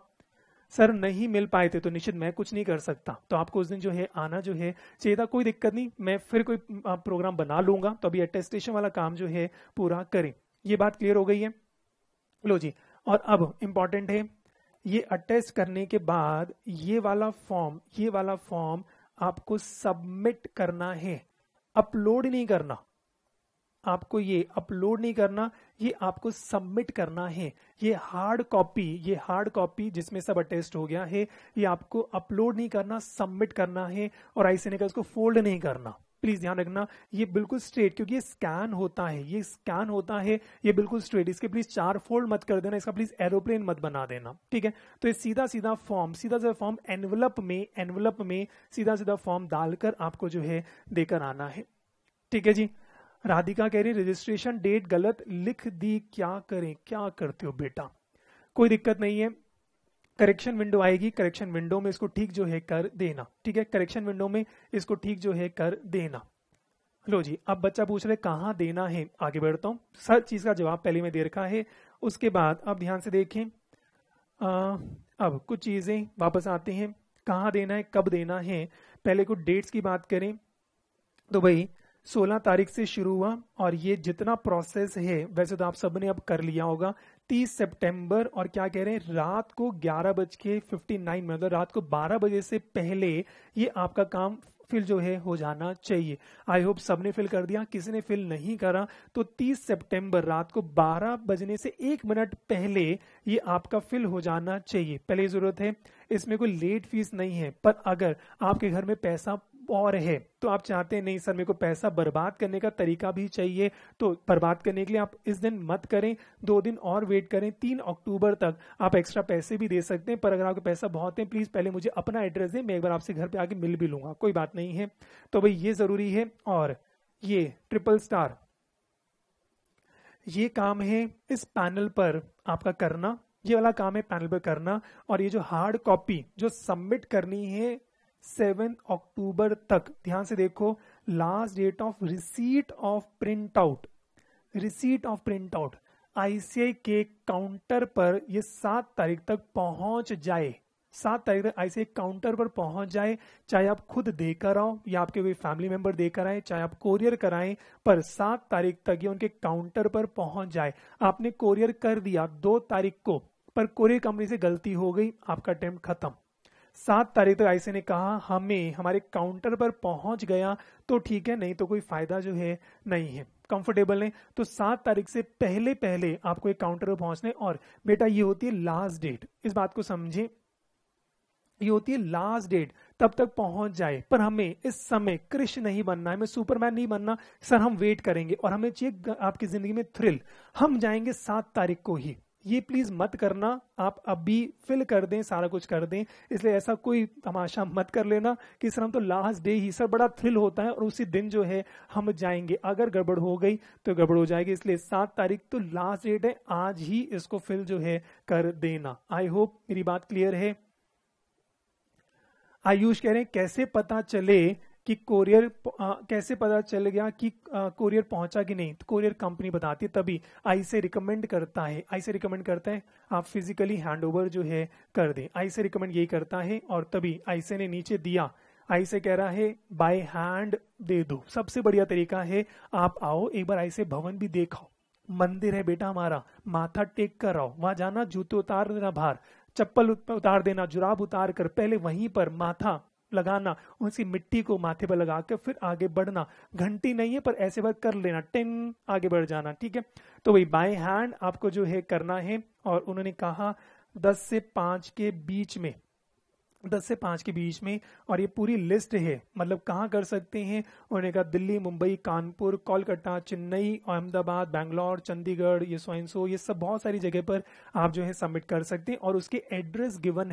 सर नहीं मिल पाए थे तो निश्चित मैं कुछ नहीं कर सकता, तो आपको उस दिन जो है आना जो है चाहिए था, कोई दिक्कत नहीं, मैं फिर कोई प्रोग्राम बना लूंगा। तो अभी अटेस्टेशन वाला काम जो है पूरा करें, ये बात क्लियर हो गई है। लो जी, और अब इंपॉर्टेंट है, ये अटेस्ट करने के बाद ये वाला फॉर्म आपको सबमिट करना है, अपलोड नहीं करना। आपको ये अपलोड नहीं करना, ये आपको सबमिट करना है। ये हार्ड कॉपी जिसमें सब अटेस्ट हो गया है, ये आपको अपलोड नहीं करना, सबमिट करना है। और ऐसे नहीं कर, उसको फोल्ड नहीं करना, प्लीज ध्यान रखना। ये बिल्कुल स्ट्रेट, क्योंकि ये स्कैन होता है, ये बिल्कुल स्ट्रेट। इसके प्लीज 4 फोल्ड मत कर देना, इसका प्लीज एरोप्लेन मत बना देना, ठीक है। तो ये सीधा सीधा फॉर्म एनवलप में सीधा फॉर्म डालकर आपको जो है देकर आना है, ठीक है जी। राधिका कह रही रजिस्ट्रेशन डेट गलत लिख दी, क्या करें? क्या करते हो बेटा? कोई दिक्कत नहीं है, करेक्शन विंडो आएगी, करेक्शन विंडो में इसको ठीक जो है कर देना, ठीक है। करेक्शन विंडो में इसको ठीक जो है कर देना। लो जी, अब बच्चा पूछ रहे कहाँ देना है, आगे बढ़ता हूँ। हर चीज का जवाब पहले में दे रखा है, उसके बाद अब ध्यान से देखें। अब कुछ चीजें वापस आते हैं, कहाँ देना है, कब देना है। पहले कुछ डेट्स की बात करें तो भाई 16 तारीख से शुरू हुआ, और ये जितना प्रोसेस है वैसे तो आप सबने अब कर लिया होगा। 30 सितंबर, और क्या कह रहे हैं, रात को 11:59, मतलब रात को 12 बजे से पहले ये आपका काम फिल जो है हो जाना चाहिए। आई होप सबने फिल कर दिया, किसी ने फिल नहीं करा तो 30 सितंबर रात को 12 बजने से 1 मिनट पहले ये आपका फिल हो जाना चाहिए। पहले जरूरत है, इसमें कोई लेट फीस नहीं है, पर अगर आपके घर में पैसा और है तो आप चाहते हैं नहीं सर मेरे को पैसा बर्बाद करने का तरीका भी चाहिए, तो बर्बाद करने के लिए आप इस दिन मत करें, 2 दिन और वेट करें। 3 अक्टूबर तक आप एक्स्ट्रा पैसे भी दे सकते हैं, पर अगर आपके पैसा बहुत है प्लीज पहले मुझे अपना एड्रेस दें, मैं एक बार आपसे घर पे आके मिल भी लूंगा, कोई बात नहीं है। तो भाई ये जरूरी है। और ये ट्रिपल स्टार, ये काम है इस पैनल पर आपका करना, ये वाला काम है पैनल पर करना। और ये जो हार्ड कॉपी जो सबमिट करनी है 7 अक्टूबर तक, ध्यान से देखो, last date of receipt of print out ICI के काउंटर पर ये 7 तारीख तक पहुंच जाए। 7 तारीख तक आईसीआई काउंटर पर पहुंच जाए, चाहे आप खुद देकर आओ या आपके कोई फैमिली मेंबर देकर आए, चाहे आप कोरियर कराएं, पर 7 तारीख तक ये उनके काउंटर पर पहुंच जाए। आपने कोरियर कर दिया 2 तारीख को, पर कोरियर कंपनी से गलती हो गई, आपका अटेम्प्ट खत्म। 7 तारीख तक आईसीआई ने कहा हमें हमारे काउंटर पर पहुंच गया तो ठीक है, नहीं तो कोई फायदा जो है नहीं है, कंफर्टेबल नहीं। तो 7 तारीख से पहले पहले आपको एक काउंटर पर पहुंचने। और बेटा ये होती है लास्ट डेट, इस बात को समझे, ये होती है लास्ट डेट, तब तक पहुंच जाए। पर हमें इस समय कृष्ण नहीं बनना है, हमें सुपरमैन नहीं बनना। सर हम वेट करेंगे और हमें चाहिए आपकी जिंदगी में थ्रिल, हम जाएंगे 7 तारीख को ही। ये प्लीज मत करना, आप अभी फिल कर दें, सारा कुछ कर दें। इसलिए ऐसा कोई तमाशा मत कर लेना कि सर हम तो लास्ट डे ही, सर बड़ा थ्रिल होता है और उसी दिन जो है हम जाएंगे, अगर गड़बड़ हो गई तो गड़बड़ हो जाएगी। इसलिए 7 तारीख तो लास्ट डेट है, आज ही इसको फिल जो है कर देना। आई होप मेरी बात क्लियर है। आयुष कह रहे हैं कैसे पता चले कि कोरियर, कैसे पता चल गया कि कोरियर पहुंचा कि नहीं? तो कोरियर कंपनी बताती है, तभी आई से रिकमेंड करता है आप फिजिकली हैंडओवर जो है कर दें। आई से रिकमेंड यही करता है, और तभी आई से ने नीचे दिया, आई से कह रहा है बाय हैंड दे दो। सबसे बढ़िया तरीका है आप आओ एक बार आई से भवन भी देखो, मंदिर है बेटा हमारा, माथा टेक कर आओ, वहां जाना, जूते उतार देना बाहर, चप्पल उतार देना, जुराब उतार कर पहले वहीं पर माथा लगाना, उसी मिट्टी को माथे पर लगाकर फिर आगे बढ़ना। घंटी नहीं है पर ऐसे बार कर लेना, टिन आगे बढ़ जाना, ठीक है। तो वही बाय हैंड आपको जो है करना है। और उन्होंने कहा 10 से 5 के बीच में, 10 से 5 के बीच में। और ये पूरी लिस्ट है, मतलब कहाँ कर सकते हैं, उन्होंने कहा दिल्ली, मुंबई, कानपुर, कोलकाता, चेन्नई, अहमदाबाद, बैंगलोर, चंडीगढ़, ये सो ये सब बहुत सारी जगह पर आप जो है सबमिट कर सकते हैं। और उसके एड्रेस गिवन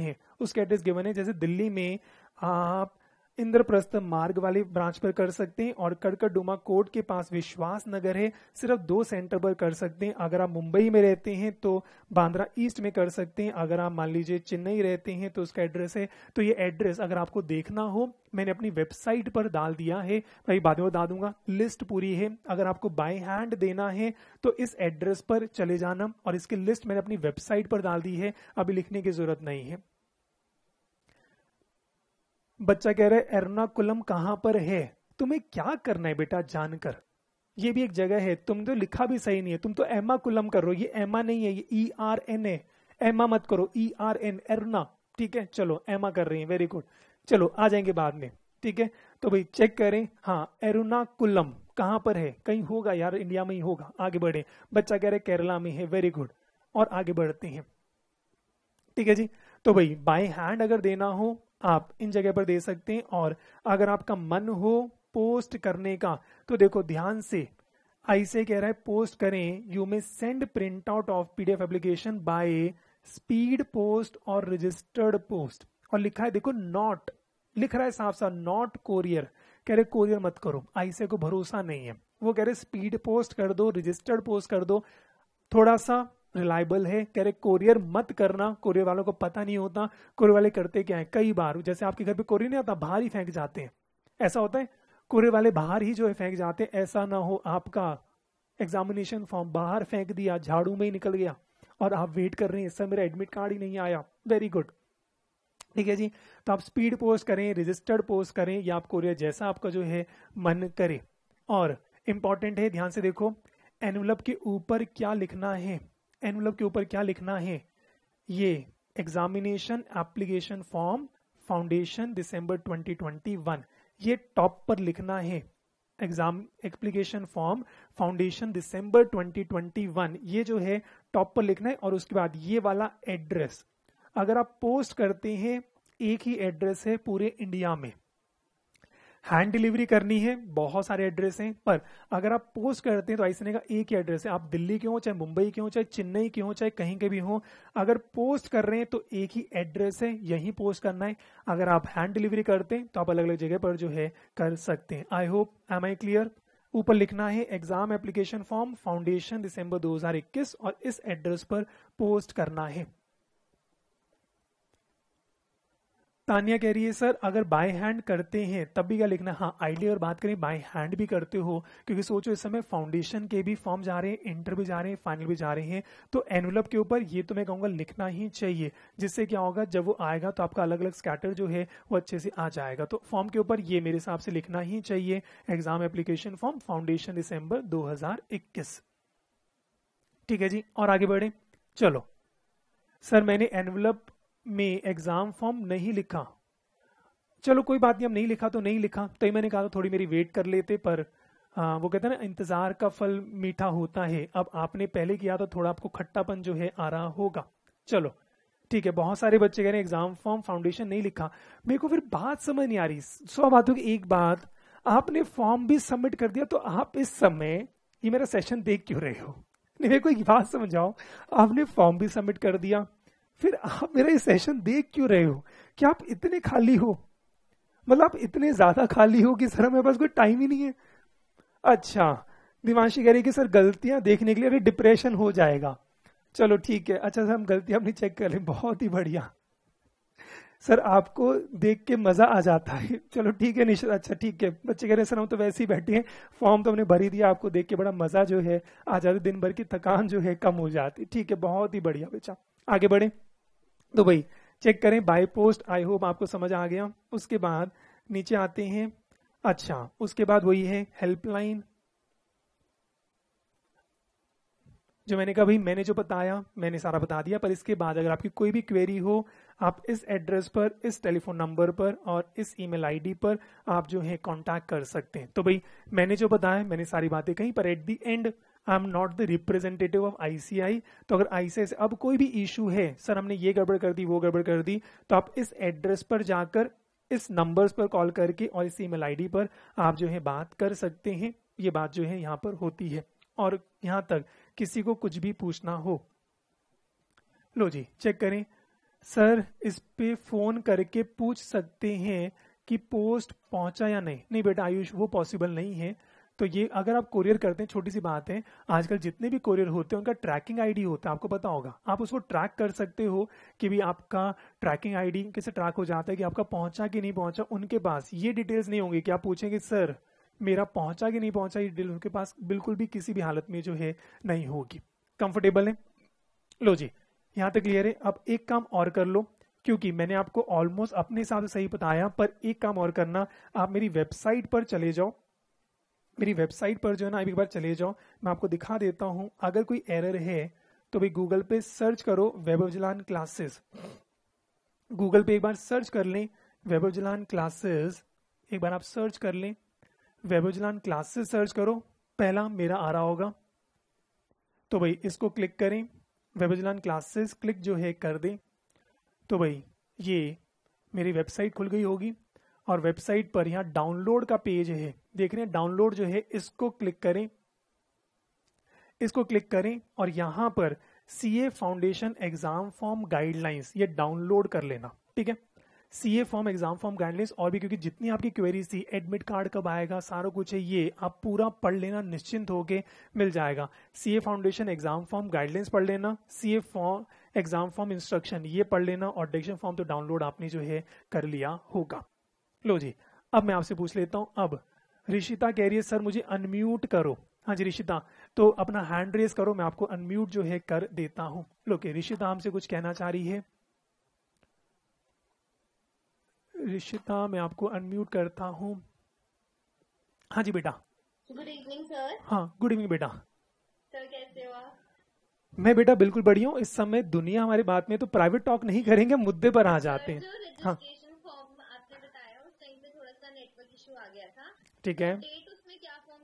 है, जैसे दिल्ली में आप इंद्रप्रस्थ मार्ग वाली ब्रांच पर कर सकते हैं, और कड़कड़डुमा कोर्ट के पास विश्वास नगर है, सिर्फ 2 सेंटर पर कर सकते हैं। अगर आप मुंबई में रहते हैं तो बांद्रा ईस्ट में कर सकते हैं। अगर आप मान लीजिए चेन्नई रहते हैं तो उसका एड्रेस है, तो ये एड्रेस अगर आपको देखना हो मैंने अपनी वेबसाइट पर डाल दिया है, भाई बाद में बता दूंगा, लिस्ट पूरी है। अगर आपको बाय हैंड देना है तो इस एड्रेस पर चले जाना, और इसकी लिस्ट मैंने अपनी वेबसाइट पर डाल दी है, अभी लिखने की जरूरत नहीं है। बच्चा कह रहा है एर्नाकुलम कहां पर है? तुम्हें क्या करना है बेटा जानकर? ये भी एक जगह है, तुम तो लिखा भी सही नहीं है, तुम तो एर्नाकुलम कर रहे हो, ये एमा नहीं है, ये ERN है। एमा मत करो, ERN एर्ना, ठीक है। चलो एमा कर रही है, वेरी गुड। चलो आ जाएंगे बाद में, ठीक है। तो भाई चेक करें, हाँ एर्नाकुलम कहां पर है? कहीं होगा यार, इंडिया में ही होगा। आगे बढ़े, बच्चा कह रहे केरला में है, वेरी गुड। और आगे बढ़ते हैं, ठीक है जी। तो भाई बाय हैंड अगर देना हो आप इन जगह पर दे सकते हैं, और अगर आपका मन हो पोस्ट करने का तो देखो ध्यान से, ऐसे कह रहा है पोस्ट करें, you may send print out of PDF application by speed post और रजिस्टर्ड पोस्ट, और लिखा है देखो नॉट, लिख रहा है साफ साफ नॉट कोरियर। कह रहे कोरियर मत करो, ऐसे को भरोसा नहीं है। वो कह रहे स्पीड पोस्ट कर दो, रजिस्टर्ड पोस्ट कर दो, थोड़ा सा रिलायबल है। कह रहे कोरियर मत करना, कोरियर वालों को पता नहीं होता। कोरियर वाले करते क्या है, कई बार जैसे आपके घर पे कोरियर नहीं आता, बाहर ही फेंक जाते हैं, ऐसा होता है। कोरियर वाले बाहर ही जो है फेंक जाते हैं। ऐसा ना हो आपका एग्जामिनेशन फॉर्म बाहर फेंक दिया, झाड़ू में ही निकल गया, और आप वेट कर रहे हैं सर मेरा एडमिट कार्ड ही नहीं आया, वेरी गुड, ठीक है जी। तो आप स्पीड पोस्ट करें, रजिस्टर्ड पोस्ट करें, या आप कोरियर जैसा आपका जो है मन करे। और इंपॉर्टेंट है, ध्यान से देखो, एनवलप के ऊपर क्या लिखना है, एनवलप के ऊपर क्या लिखना है, ये examination application form foundation December 2021, ये टॉप पर लिखना है। Exam application form foundation December 2021, ये जो है टॉप पर लिखना है। और उसके बाद ये वाला एड्रेस, अगर आप पोस्ट करते हैं, एक ही एड्रेस है पूरे इंडिया में, हैंड डिलीवरी करनी है, बहुत सारे एड्रेस हैं, पर अगर आप पोस्ट करते हैं तो ऐसे का एक ही एड्रेस है। आप दिल्ली के हो, चाहे मुंबई के हो, चाहे चेन्नई के हो, चाहे कहीं के भी हो, अगर पोस्ट कर रहे हैं तो एक ही एड्रेस है, यही पोस्ट करना है। अगर आप हैंड डिलीवरी करते हैं तो आप अलग अलग जगह पर जो है कर सकते हैं। I hope am I clear. ऊपर लिखना है exam application form foundation December 2021, और इस एड्रेस पर पोस्ट करना है। तानिया कह रही है सर अगर बाय हैंड करते हैं तब भी क्या लिखना है? हाँ आइडिया और बात करें, बाय हैंड भी करते हो, क्योंकि सोचो इस समय फाउंडेशन के भी फॉर्म जा रहे हैं, इंटर भी जा रहे हैं, फाइनल भी जा रहे हैं, तो एनवलप के ऊपर ये तो मैं कहूंगा लिखना ही चाहिए, जिससे क्या होगा जब वो आएगा तो आपका अलग अलग स्कैटर जो है वो अच्छे से आ जाएगा। तो फॉर्म के ऊपर ये मेरे हिसाब से लिखना ही चाहिए, exam application form foundation December 2021, ठीक है जी। और आगे बढ़े, चलो सर मैंने एनवलप में एग्जाम फॉर्म नहीं लिखा, चलो कोई बात नहीं, हम नहीं लिखा तो नहीं लिखा, तो मैंने कहा थोड़ी मेरी वेट कर लेते, पर वो कहते हैं ना इंतजार का फल मीठा होता है। अब आपने पहले किया तो थोड़ा आपको खट्टापन जो है आ रहा होगा। चलो ठीक है, बहुत सारे बच्चे कह रहे हैं एग्जाम फॉर्म फाउंडेशन नहीं लिखा, मेरे को फिर बात समझ नहीं आ रही। 100 बातों की एक बात, आपने फॉर्म भी सबमिट कर दिया तो आप इस समय ये मेरा सेशन देख क्यों रहे हो? नहीं मेरे को एक बात समझाओ, आपने फॉर्म भी सबमिट कर दिया, फिर आप मेरा ये सेशन देख क्यों रहे हो? क्या आप इतने खाली हो? मतलब आप इतने ज्यादा खाली हो कि सर मेरे पास कोई टाइम ही नहीं है? अच्छा, दिवांशी कह रही कि सर गलतियां देखने के लिए अरे डिप्रेशन हो जाएगा। चलो ठीक है, अच्छा सर हम गलतियां अपनी चेक कर लें, बहुत ही बढ़िया सर, आपको देख के मजा आ जाता है। चलो ठीक है निश्चित, अच्छा ठीक है। बच्चे कह रहे हैं सर हम तो वैसे ही बैठे हैं, फॉर्म तो हमने भर ही दिया, आपको देख के बड़ा मजा जो है आ जाता, दिन भर की थकान जो है कम हो जाती। ठीक है, बहुत ही बढ़िया बच्चा, आगे बढ़े। तो भाई चेक करें बाय पोस्ट, आई होप आपको समझ आ गया। उसके बाद नीचे आते हैं, अच्छा उसके बाद वही है हेल्पलाइन, जो मैंने कहा भाई मैंने जो बताया मैंने सारा बता दिया, पर इसके बाद अगर आपकी कोई भी क्वेरी हो आप इस एड्रेस पर, इस टेलीफोन नंबर पर और इस ईमेल आईडी पर आप जो है कांटेक्ट कर सकते हैं। तो भाई मैंने जो बताया मैंने सारी बातें कही, पर at the and I am not the representative of ICI. तो अगर आईसीआई से अब कोई भी इशू है, सर हमने ये गड़बड़ कर दी वो गड़बड़ कर दी, तो आप इस एड्रेस पर जाकर इस नंबर्स पर कॉल करके और इस ईमेल आईडी पर आप जो है बात कर सकते हैं। ये बात जो है यहाँ पर होती है, और यहाँ तक किसी को कुछ भी पूछना हो, लो जी चेक करें। सर इस पे फोन करके पूछ सकते हैं कि पोस्ट पहुंचा या नहीं, नहीं बेटा आयुष वो पॉसिबल नहीं है। तो ये अगर आप कोरियर करते हैं, छोटी सी बात है, आजकल जितने भी कोरियर होते हैं उनका ट्रैकिंग आईडी होता है, आपको पता होगा, आप उसको ट्रैक कर सकते हो कि भी आपका ट्रैकिंग आईडी कैसे ट्रैक हो जाता है कि आपका पहुंचा कि नहीं पहुंचा। उनके पास ये डिटेल्स नहीं होंगी कि आप पूछेंगे सर मेरा पहुंचा कि नहीं पहुंचा, ये डिटेल उनके पास बिल्कुल भी किसी भी हालत में जो है नहीं होगी। कंफर्टेबल है? लो जी, यहाँ तक क्लियर है। अब एक काम और कर लो, क्योंकि मैंने आपको ऑलमोस्ट अपने हिसाब से सही बताया, पर एक काम और करना, आप मेरी वेबसाइट पर चले जाओ, मेरी वेबसाइट पर जो है ना एक बार चले जाओ, मैं आपको दिखा देता हूं। अगर कोई एरर है तो भाई गूगल पे सर्च करो वेबोजलान क्लासेस, गूगल पे एक बार सर्च कर लें वेबोजलान क्लासेस, एक बार आप सर्च कर लें वेबोजलान क्लासेस, सर्च करो, पहला मेरा आ रहा होगा, तो भाई इसको क्लिक करें, वेबोजलान क्लासेस क्लिक जो है कर दें, तो भाई ये मेरी वेबसाइट खुल गई होगी। और वेबसाइट पर यहाँ डाउनलोड का पेज है, देख रहे हैं डाउनलोड जो है, इसको क्लिक करें, इसको क्लिक करें और यहाँ पर CA foundation exam form guidelines ये डाउनलोड कर लेना, ठीक है। CA form exam form guidelines, और भी क्योंकि जितनी आपकी क्वेरीज थी, एडमिट कार्ड कब आएगा, सारा कुछ है, ये आप पूरा पढ़ लेना, निश्चिंत होके मिल जाएगा। CA foundation exam form guidelines पढ़ लेना, CA form exam form instruction ये पढ़ लेना, और डिक्शन फॉर्म तो डाउनलोड आपने जो है कर लिया होगा। लो जी, अब मैं आपसे पूछ लेता हूं, अब ऋषिता कह रही है सर मुझे अनम्यूट करो। हाँ जी ऋषिता, तो अपना हैंड रेस करो, मैं आपको अनम्यूट जो है कर देता हूं। लो के ऋषिता हमसे कुछ कहना चाह रही है। ऋषिता मैं आपको अनम्यूट करता हूं। हाँ जी बेटा। Good evening sir. हाँ गुड इवनिंग बेटा। सर कैसे हो आप? मैं बेटा बिल्कुल बढ़िया हूँ। इस समय दुनिया हमारी बात में तो प्राइवेट टॉक नहीं करेंगे, मुद्दे पर आ जाते हैं। हाँ फॉर्म आपने बताया उस टाइम पे थोड़ा सा नेटवर्क इशू आ गया था, ठीक है। डेट उसमें क्या फॉर्म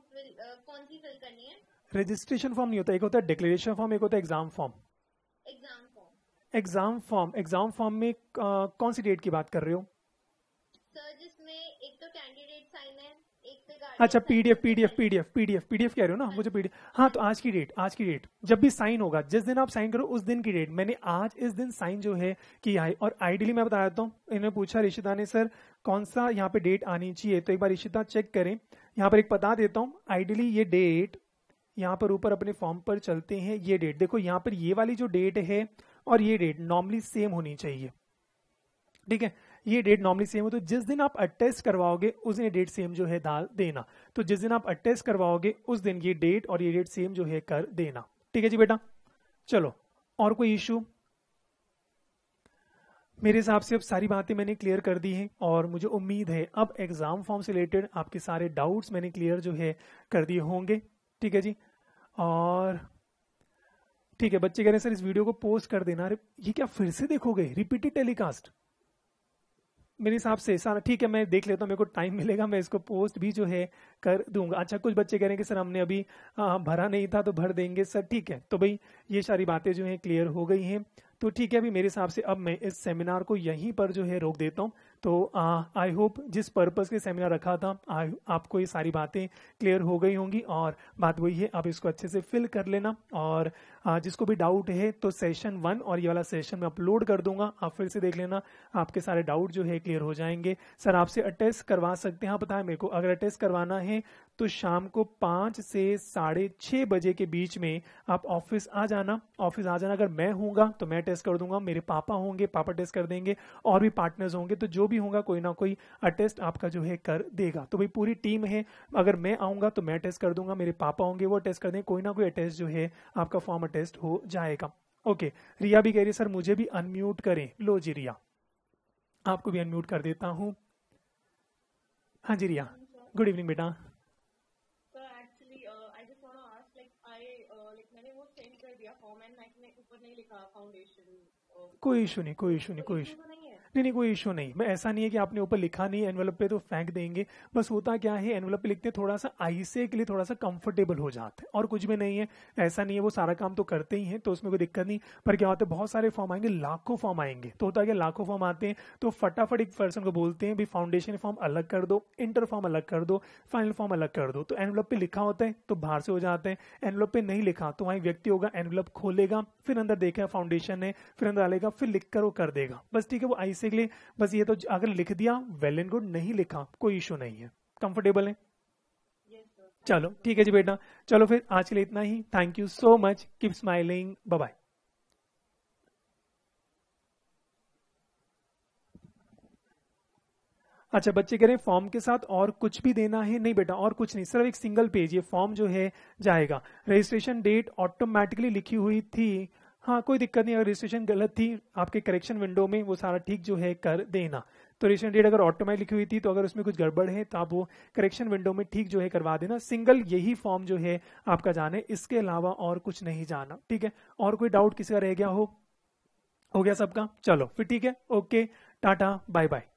कौन सी फिल करनी है? रजिस्ट्रेशन फॉर्म नहीं होता, एक होता है डिक्लेरेशन फॉर्म, एक होता है exam form. Exam form. Exam form में कौन सी डेट की बात कर रहे हो? सर जिसमें एक तो कैंडिडेट साइन है, एक पे अच्छा पीडीएफ कह रहे हो ना, मुझे पीडीएफ। हाँ तो आज की डेट जब भी साइन होगा, जिस दिन आप साइन करो उस दिन की डेट, मैंने आज इस दिन साइन जो है किया है। और आइडियली मैं बता देता हूँ, इन्होंने पूछा ऋषिता ने सर कौन सा यहाँ पे डेट आनी चाहिए, तो एक बार ऋषिता चेक करें, यहाँ पर एक बता देता हूँ। आइडियली ये डेट यहाँ पर ऊपर अपने फॉर्म पर चलते हैं, ये डेट देखो, यहाँ पर ये वाली जो डेट है और ये डेट नॉर्मली सेम होनी चाहिए, ठीक है। ये डेट नॉर्मली सेम हो, तो जिस दिन आप अटेस्ट करवाओगे उस दिन डेट सेम जो है डाल देना। तो जिस दिन आप अटेस्ट करवाओगे उस दिन ये डेट और ये डेट सेम जो है कर देना, ठीक है जी बेटा। चलो और कोई इशू? मेरे हिसाब से अब सारी बातें मैंने क्लियर कर दी हैं, और मुझे उम्मीद है अब एग्जाम फॉर्म से रिलेटेड आपके सारे डाउट्स मैंने क्लियर जो है कर दिए होंगे, ठीक है जी। और ठीक है, बच्चे कह रहे हैं सर इस वीडियो को पोस्ट कर देना। ये क्या फिर से देखोगे रिपीटेड टेलीकास्ट? मेरे हिसाब से सारा ठीक है, मैं देख लेता हूँ, मेरे को टाइम मिलेगा मैं इसको पोस्ट भी जो है कर दूंगा। अच्छा कुछ बच्चे कह रहे हैं कि सर हमने अभी भरा नहीं था तो भर देंगे सर, ठीक है। तो भाई ये सारी बातें जो है क्लियर हो गई हैं, तो ठीक है। अभी मेरे हिसाब से अब मैं इस सेमिनार को यहीं पर जो है रोक देता हूँ। तो आई होप जिस पर्पस के सेमिनार रखा था आपको ये सारी बातें क्लियर हो गई होंगी, और बात वही है आप इसको अच्छे से फिल कर लेना। और जिसको भी डाउट है तो सेशन 1 और ये वाला सेशन मैं अपलोड कर दूंगा, आप फिर से देख लेना, आपके सारे डाउट जो है क्लियर हो जाएंगे। सर आपसे अटेस्ट करवा सकते हैं? हाँ बताएं मेरे को, अगर अटेस्ट करवाना है तो शाम को 5 से 6:30 बजे के बीच में आप ऑफिस आ जाना। अगर मैं हूँगा तो मैं टेस्ट कर दूंगा, मेरे पापा होंगे पापा टेस्ट कर देंगे, और भी पार्टनर्स होंगे, तो जो भी होगा कोई ना कोई अटेस्ट आपका जो है कर देगा। तो भाई पूरी टीम है, अगर मैं आऊंगा तो मैं टेस्ट कर दूंगा, मेरे पापा होंगे वो टेस्ट कर देंगे, कोई ना कोई अटेस्ट जो है आपका फॉर्म अटेस्ट हो जाएगा। ओके, रिया भी कह रही है सर मुझे भी अनम्यूट करें। लो जी रिया, आपको भी अनम्यूट कर देता हूँ। हाँ जी रिया, गुड इवनिंग बेटा। कोई इशू नहीं, कोई इशू नहीं, कोई इशू नहीं, कोई इशू नहीं। मैं ऐसा नहीं है कि आपने ऊपर लिखा नहीं है एनवेलप पे तो फेंक देंगे, बस होता क्या है एनवेलप पे लिखते थोड़ा सा आईसे के लिए थोड़ा सा कंफर्टेबल हो जाते हैं, और कुछ भी नहीं है। ऐसा नहीं है, वो सारा काम तो करते ही हैं तो उसमें कोई दिक्कत नहीं। पर क्या होता है बहुत सारे फॉर्म आएंगे, लाखों फॉर्म आएंगे, तो होता है कि लाखों फॉर्म आते हैं तो फटाफट एक पर्सन को बोलते हैं भाई फाउंडेशन फॉर्म अलग कर दो, इंटर फॉर्म अलग कर दो, फाइनल फॉर्म अलग कर दो। तो एनवेलप पे लिखा होता है तो बाहर से हो जाते हैं, एनवेलप पे नहीं लिखा तो वहीं व्यक्ति होगा, एनवेलप खोलेगा, फिर अंदर देखा फाउंडेशन है, फिर अंदर डालेगा, फिर लिख कर वो कर देगा, बस ठीक है। वो आईसे के लिए बस ये तो अगर लिख दिया वेल एंड गुड, नहीं लिखा कोई इशू नहीं है। कंफर्टेबल है? चलो ठीक है जी बेटा, चलो फिर आज के लिए इतना ही। Thank you so much, keep smiling, bye bye. अच्छा, बच्चे कह रहे हैं फॉर्म के साथ और कुछ भी देना है? नहीं बेटा, और कुछ नहीं, सिर्फ एक सिंगल पेज ये फॉर्म जो है जाएगा। रजिस्ट्रेशन डेट ऑटोमेटिकली लिखी हुई थी, हाँ कोई दिक्कत नहीं, अगर रजिस्ट्रेशन गलत थी आपके करेक्शन विंडो में वो सारा ठीक जो है कर देना। तो रजिस्ट्रेशन डेट अगर ऑटोमेटिक लिखी हुई थी तो अगर उसमें कुछ गड़बड़ है तो आप वो करेक्शन विंडो में ठीक जो है करवा देना। सिंगल यही फॉर्म जो है आपका जाना है, इसके अलावा और कुछ नहीं जाना, ठीक है? और कोई डाउट किसी का रह गया हो गया सबका? चलो फिर ठीक है, ओके, टाटा बाय बाय।